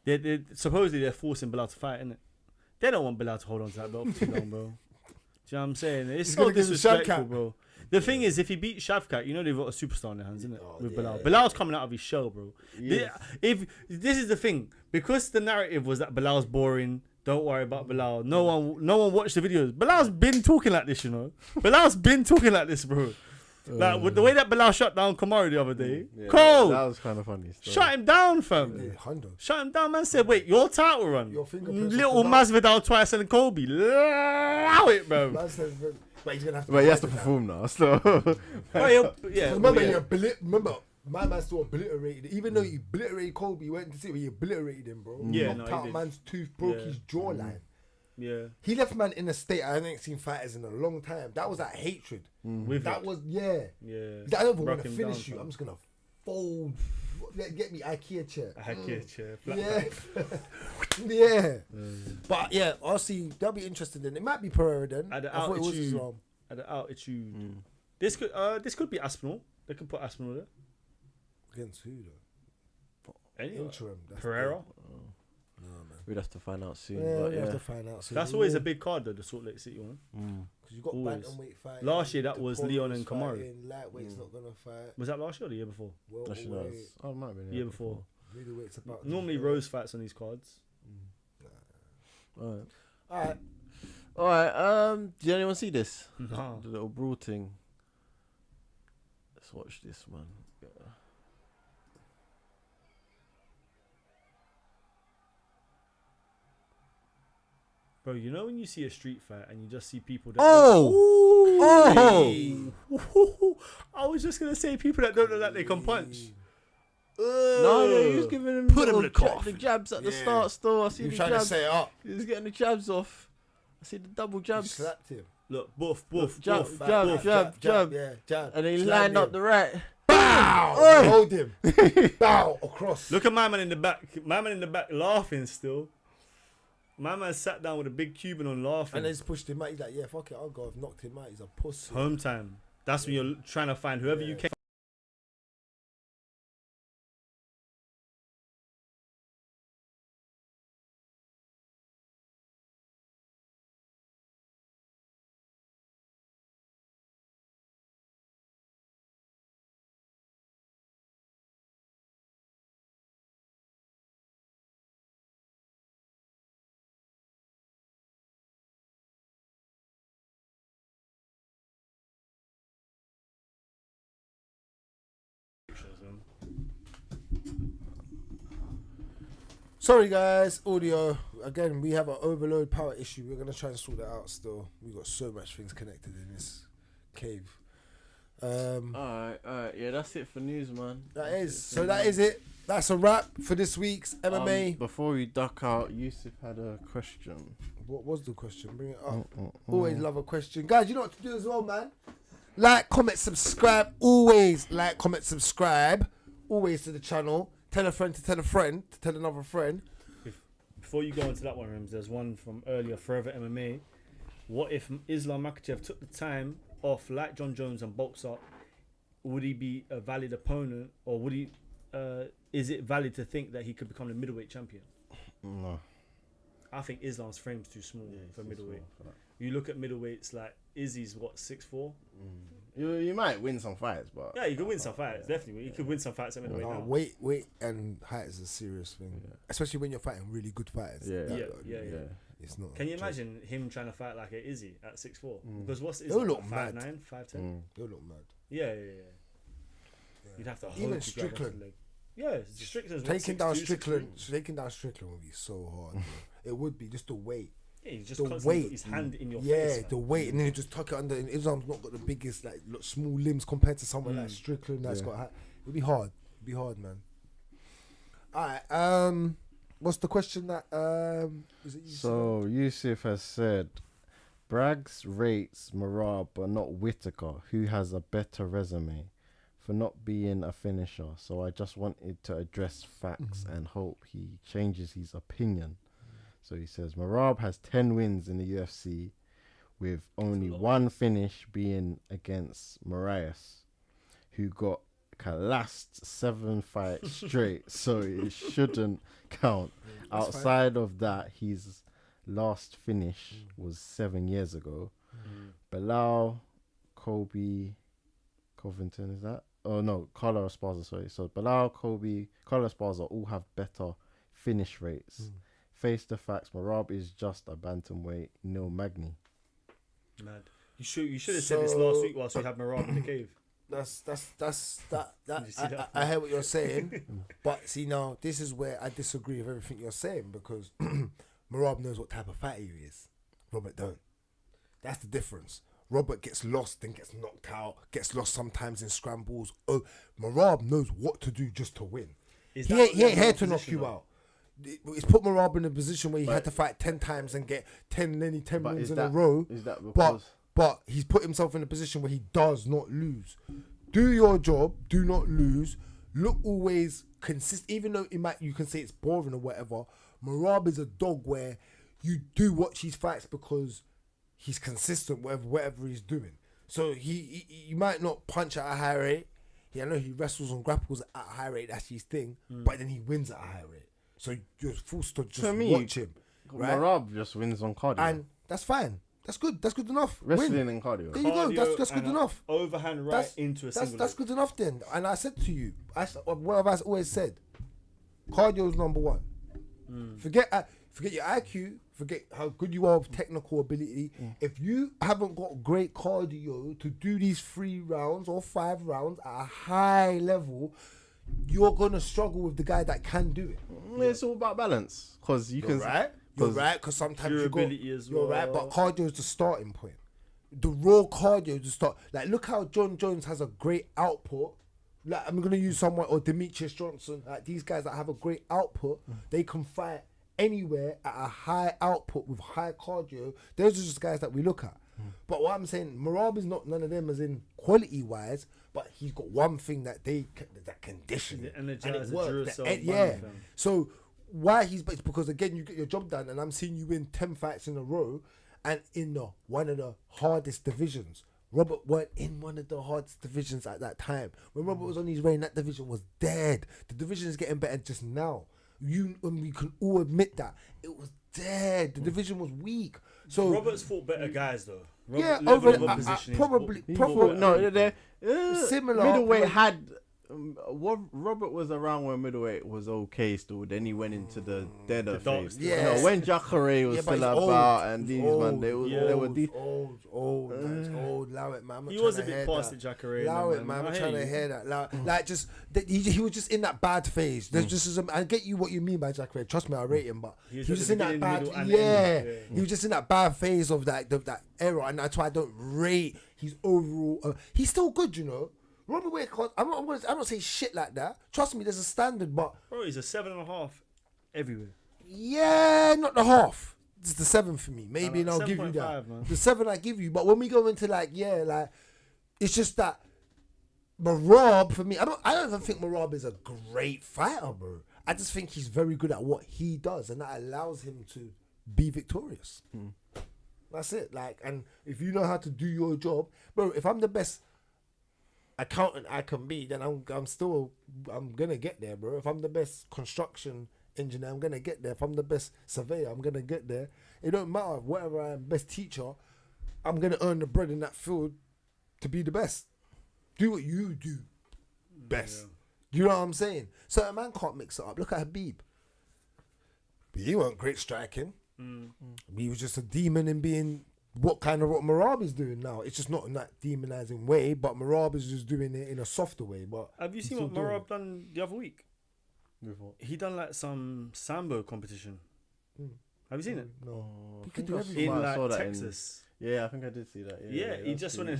They supposedly they're forcing Bilal to fight, innit? They don't want Bilal to hold on to that belt for too long, bro. Do you know what I'm saying? It's
He's
so
gonna give him
disrespectful,
Shavkat.
bro. The thing is, if he beats Shavkat, you know they've got a superstar in their hands, innit?
Oh,
With
yeah.
Bilal. Bilal's coming out of his shell, bro.
Yes.
If this is the thing, because the narrative was that Bilal's boring, don't worry about Bilal. No one watched the videos. Bilal's been talking like this, you know. Bilal's been talking like this, bro. Like with the way that Bilal shut down Kamaru the other day, Cole,
That was kind of funny.
shut him down, fam.
Yeah, Hondo.
Shut him down, man. Said, wait, your title run.
Your fingerprints
Little
off the
Masvidal twice and Kobe. Allow it, bro.
Man said, but he's gonna have to.
But he has to
fight
perform now. So
Yeah,
Remember,
yeah.
remember, my man still obliterated. Even though he obliterated Kobe, he went to see where he obliterated him, bro.
Yeah,
Knocked
no, he
out
did.
man's tooth, broke
Yeah.
his jawline.
Yeah.
He left man in a state I haven't seen fighters in a long time. That was that hatred.
With
That
it.
was yeah.
Yeah.
I don't even want
Broke
to
him
finish
down,
you.
fam.
I'm just gonna fold. Get me IKEA chair.
I get you.
Yeah, yeah. But yeah, I'll see. They'll be interested in. It might be Pereira then.
At the
I thought it was
altitude.
Islam.
At the altitude. This could be Aspinall. They could put Aspinall there.
Against who though?
Anyway.
Interim. That's
Pereira.
we'd have to find out soon.
Yeah,
but
we
yeah.
have to find out. soon.
That's always a big card though, the Salt Lake City one.
Because you got
always.
bantamweight fighting.
Last year that was
Tapora's
Leon and Kamaru.
fighting, Lightweight's not gonna fight.
Was that last year or the year before?
Actually, no,
Welterweight,
it's- oh, it might have been
The year before.
middleweight's about. to
Normally
fight.
Rose fights on these cards.
Alright.
Alright.
Alright. Did anyone see this?
Nah.
The little brawl thing. Let's watch this, man.
Bro, you know when you see a street fight and you just see people that I was just gonna say people that don't know that they can punch.
No, he was giving him
Put him
little
in the coffin.
the jabs at the
Yeah.
start still. I see
You
the
trying to
jabs.
set it up?
He was getting the jabs off. I see the double
You
jabs.
slapped him.
Look, boof, boof,
Jab,
boof.
jab.
Yeah, jab.
And then he
Slam
lined up
him.
the right.
Bow! Hold him. Bow across.
Look at my man in the back. My man in the back laughing still. My man sat down with a big Cuban on laughing.
And they just pushed him out. He's like, yeah, fuck it, I'll go. I've knocked him out. He's a pussy.
Home time. That's when you're trying to find whoever you can.
Sorry, guys. Audio. Again, we have an overload power issue. We're going to try and sort that out still. We've got so much things connected in this cave.
Alright, yeah, that's it for news, man.
That is it. That's a wrap for this week's MMA.
Before we duck out, Yusuf had a question.
What was the question? Bring it up. Always love a question. Guys, you know what to do as well, man. Like, comment, subscribe. Always like, comment, subscribe. Always to the channel. Tell a friend to tell a friend to tell another friend.
Before you go into that one, Rimz, there's one from earlier, Forever MMA. What if Islam Makhachev took the time off like Jon Jones and bulks up? Would he be a valid opponent, or would he? Is it valid to think that he could become the middleweight champion?
No.
I think Islam's frame's too small for middleweight. You look at middleweights like Izzy's 6'4".
You might win some fights, but
yeah, you could win some fights. Definitely, you could win some fights at middleweight.
No, weight and height is a serious thing, especially when you're fighting really good fighters.
Yeah.
It's not.
Can you imagine him trying to fight like a Izzy at 6'4"? Because what's Izzy?
He'll look
5'9",
mad.
5'10".
He'll look mad.
Yeah. You'd have to hold
Even
to grab onto
Strickland.
the leg. Yeah, Strickland's
Taking down Strickland would be so hard. Bro. It would be just the weight.
Yeah, he just
The
constantly
weight.
put his hand in your face.
Yeah,
man.
the weight, and then you just tuck it under. And Islam's not got the biggest small limbs compared to someone like Strickland that's got. It'd be hard. It'd be hard, man. All right. What's the question that is it you
So Yusuf has said, Bragz rates Marab but not Whitaker, who has a better resume, for not being a finisher. So I just wanted to address facts and hope he changes his opinion. So he says Marab has 10 wins in the UFC, with only one finish being against Marias, who got last 7 fights straight, so it shouldn't count. Outside of that, his last finish was 7 years ago. Bilal, Kobe, Covington, is that? Oh no, Carlo Esparza, sorry. So Bilal, Kobe, Carlo Esparza all have better finish rates. Face the facts, Marab is just a bantamweight Neil Magny.
Mad. You should have said this last week whilst we had Marab in the cave.
I hear what you're saying, but see now this is where I disagree with everything you're saying, because Marab knows what type of fighter he is. Robert don't. That's the difference. Robert gets lost and gets knocked out, gets lost sometimes in scrambles. Oh, Marab knows what to do just to win. He ain't here to knock you out. It's put Marab in a position where he had to fight 10 times and get 10 wins in a row.
Is that because...
But he's put himself in a position where he does not lose. Do your job. Do not lose. Look always consistent. Even though you can say it's boring or whatever, Marab is a dog where you do watch his fights because he's consistent whatever he's doing. So he might not punch at a high rate. I know he wrestles and grapples at a high rate. That's his thing. But then he wins at a high rate. So you're forced to just watch him. Right?
Marab just wins on cardio.
And that's fine. That's good. That's good enough.
Wrestling and cardio.
There you go. That's good enough.
Overhand into a single.
That's good enough then. And I said to you, what have I always said? Cardio is number one. Forget your IQ. Forget how good you are with technical ability. If you haven't got great cardio to do these 3 rounds or 5 rounds at a high level, you're gonna struggle with the guy that can do it.
It's all about balance, because
You're right, because sometimes you're right, but cardio is the starting point. The raw cardio is the start. Like, look how Jon Jones has a great output. Like, I'm gonna use someone, or Demetrius Johnson. Like, these guys that have a great output, they can fight anywhere at a high output with high cardio. Those are just guys that we look at. But what I'm saying, Marab is not none of them as in quality wise, but he's got one thing that that condition
and
it works.
Yeah.
So why it's because again you get your job done, and I'm seeing you win 10 fights in a row, and in one of the hardest divisions. Robert weren't in one of the hardest divisions at that time. When Robert was on his reign, that division was dead. The division is getting better just now. And we can all admit that it was dead. The division was weak. So
Robert's fought better guys though.
Probably
no, they're
similar.
Middleweight had Robert was around when middleweight was okay still. Then he went into the deader phase.
Yeah,
when Jacare was still about, and these man, they were
old allow it, man. I'm not
He
trying
was
to
a bit
hear
past
that.
the Jacare.
Allow it, man. I'm trying to hear that. Like just he was just in that bad phase. There's just I get you what you mean by Jacare. Trust me, I rate him, but he was just in that bad. He was just in that bad phase of that era, and that's why I don't rate his overall. He's still good, you know. Robert Whittaker, I'm not saying shit like that. Trust me, there's a standard, but
bro, he's a 7.5 everywhere.
Yeah, not the half. It's the 7 for me. Maybe, and I'll give you that.
Man.
The 7 I give you. But when we go into it's just that Marab for me. I don't even think Marab is a great fighter, bro. I just think he's very good at what he does, and that allows him to be victorious. That's it. And if you know how to do your job, bro. If I'm the best accountant I can be, then I'm gonna get there, bro. If I'm the best construction engineer, I'm gonna get there. If I'm the best surveyor, I'm gonna get there. It don't matter whatever I am, best teacher, I'm gonna earn the bread in that field to be the best. Do what you do best. Do you know what I'm saying? So a man can't mix it up. Look at Habib. He weren't great striking. He was just a demon in being what Marab is doing now. It's just not in that demonizing way, but Marab is just doing it in a softer way. But
have you seen what Marab done the other week? He done some sambo competition. Have you seen it?
No.
Oh,
He could do everything.
In Texas.
Yeah, I think I did see that.
Yeah, he just went in.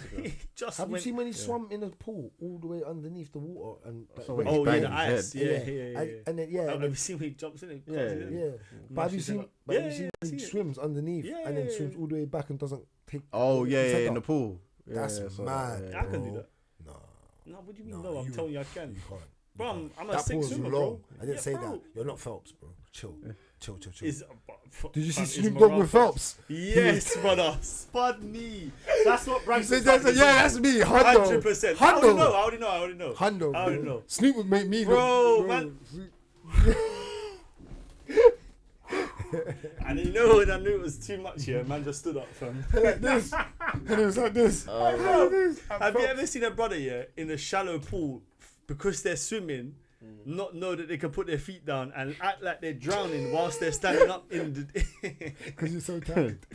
Have you seen when he swam in the pool all the way underneath the water and?
The ice. Yeah.
And then
have you seen when he jumps in it?
Yeah. But have you seen when he swims underneath and then swims all the way back and doesn't take?
Oh yeah, in the pool.
That's mad.
I can do that. No, what do you mean? No, I'm telling you, I can. Bro, I'm a sick swimmer, bro.
I didn't say that. You're not Phelps, bro. Chill.
Did
you see Snoop Dogg with Phelps?
Yes, brother. Spud me. That's what Bragz said.
Yeah, that's me.
100%. I already know.
Hundo.
I already know.
Snoop would make me
bro, man. And you know when I knew it was too much here, man just stood up, fam.
Like this. And it was like this.
Have you ever seen a brother in a shallow pool because they're swimming, not know that they can put their feet down and act like they're drowning whilst they're standing up in the...
Because you're so tired.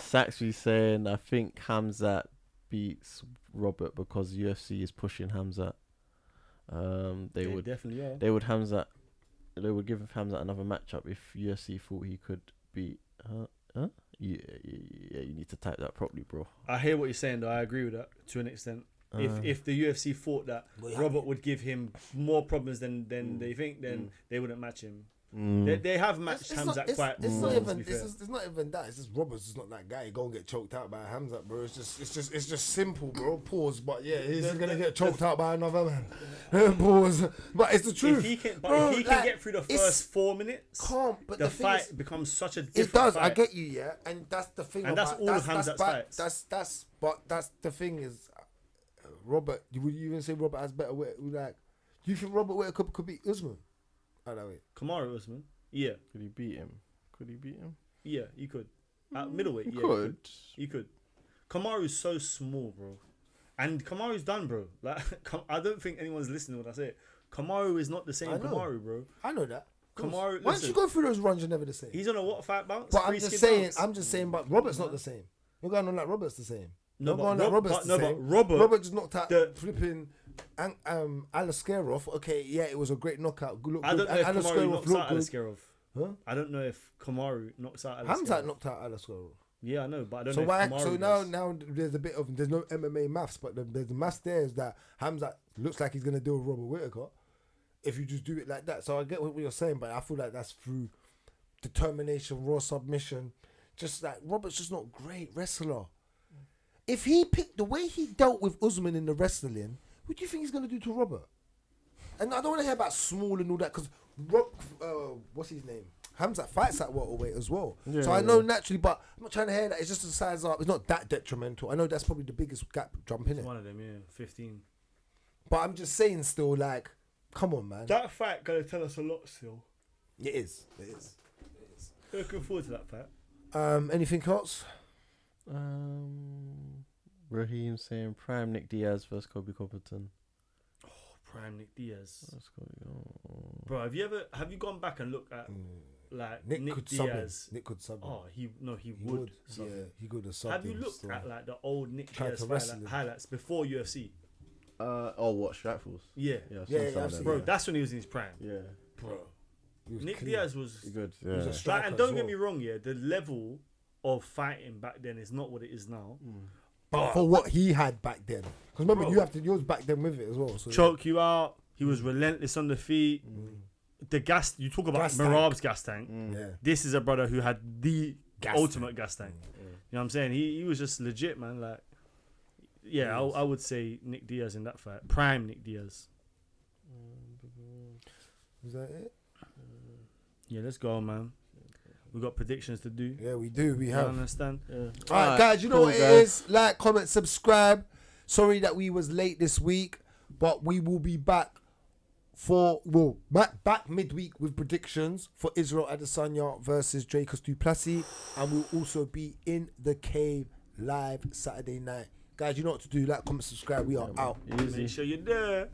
Saxby saying, I think Hamzat beats Robert because UFC is pushing Hamzat. They would
definitely are.
They would give Hamzat another matchup if UFC thought he could beat. Yeah, you need to type that properly, bro.
I hear what you're saying, though. I agree with that to an extent. If the UFC thought that Robert would give him more problems than they think, then they wouldn't match him. They have matched Hamzat quite.
It's not even that. It's just Robert's just not that guy. He gonna get choked out by Hamzat, bro. It's just simple, bro. Pause. But yeah, he's gonna get choked out by another man. Pause. But it's the truth.
If he can get through the first 4 minutes, but the fight becomes such a different.
It does.
Fight.
I get you, yeah, and that's the thing.
And that's all of Hamzat's fights.
That's the thing is, Robert. Would you even say Robert has better weight? Do you think Robert Whittaker could beat Usman?
Kamaru Usman, yeah.
Could he beat him?
Yeah, he could. At middleweight, he could. Kamaru's so small, bro, and Kamaru's done, bro. Like, I don't think anyone's listening when I say it. Kamaru is not the same Kamaru, bro.
I know that.
Kamaru.
Once you go through those runs, you're never the same.
He's on a what fight bounce?
But I'm just saying. But Robert's not the same. You're going on like Robert's the same. But Robert just knocked out flipping. Alaskarov, okay, yeah, it was a great knockout.
I don't know if Kamaru knocks out Alaskarov. Huh? I don't know if Kamaru knocks out Alaskarov.
Hamzat knocked out Alaskarov.
Yeah, I know, but I don't know if Kamaru
now there's a bit of, there's no MMA maths, but there's the maths there is that Hamzat looks like he's going to deal with Robert Whittaker if you just do it like that. So I get what you're saying, but I feel like that's through determination, raw submission. Just like, Robert's just not a great wrestler. If he picked the way he dealt with Usman in the wrestling, what do you think he's going to do to Robert? And I don't want to hear about small and all that, because what's his name? Hamzat fights at welterweight as well. Yeah, so I know naturally, but I'm not trying to hear that. It's just a size up. It's not that detrimental. I know that's probably the biggest gap jump in it.
One of them, yeah, 15.
But I'm just saying still, like, come on, man.
That fight going to tell us a lot still.
It is.
Looking forward to that fight.
Anything else?
Raheem saying prime Nick Diaz versus Kobe Covington.
Oh, prime Nick Diaz. Bro, have you gone back and looked at like
Nick could sub him.
Diaz.
Nick could sub him.
Oh, he
He
would. sub
Yeah,
him.
he could have subbed
Have you
him
looked
still.
at like the old Nick
Tried
Diaz
to wrestle him.
highlights before UFC?
What Strikeforce?
Yeah,
Yeah, I've
Yeah,
seen
yeah,
some
I've
of them,
seen
bro,
yeah.
that's when he was in his prime,
Yeah,
Bro, he was
Nick
clean.
Diaz was
good.
He was a
Yeah.
striker
and
as
don't get
well.
me wrong, yeah, the level of fighting back then is not what it is now.
But for what he had back then, because remember
Bro.
you was back then with it as well. So
Choke you out. He was relentless on the feet. The gas, you talk about
Gas tank.
Marab's gas tank.
yeah,
This is a brother who had the
Gas
ultimate gas tank. You know what I'm saying? He was just legit, man. Like, yeah, I would say Nick Diaz in that fight. Prime Nick Diaz.
is that it?
Yeah, let's go, man. We got predictions to do.
Yeah, we do. We
You
have.
understand?
All right,
Alright,
guys, you know
cool,
what it
guys.
is. Like, comment, subscribe. Sorry that we was late this week, but we will be back back midweek with predictions for Israel Adesanya versus Dracus Duplessis, and we'll also be in the cave live Saturday night. Guys, you know what to do. Like, comment, subscribe. We are out.
Easy.
Make sure you're there.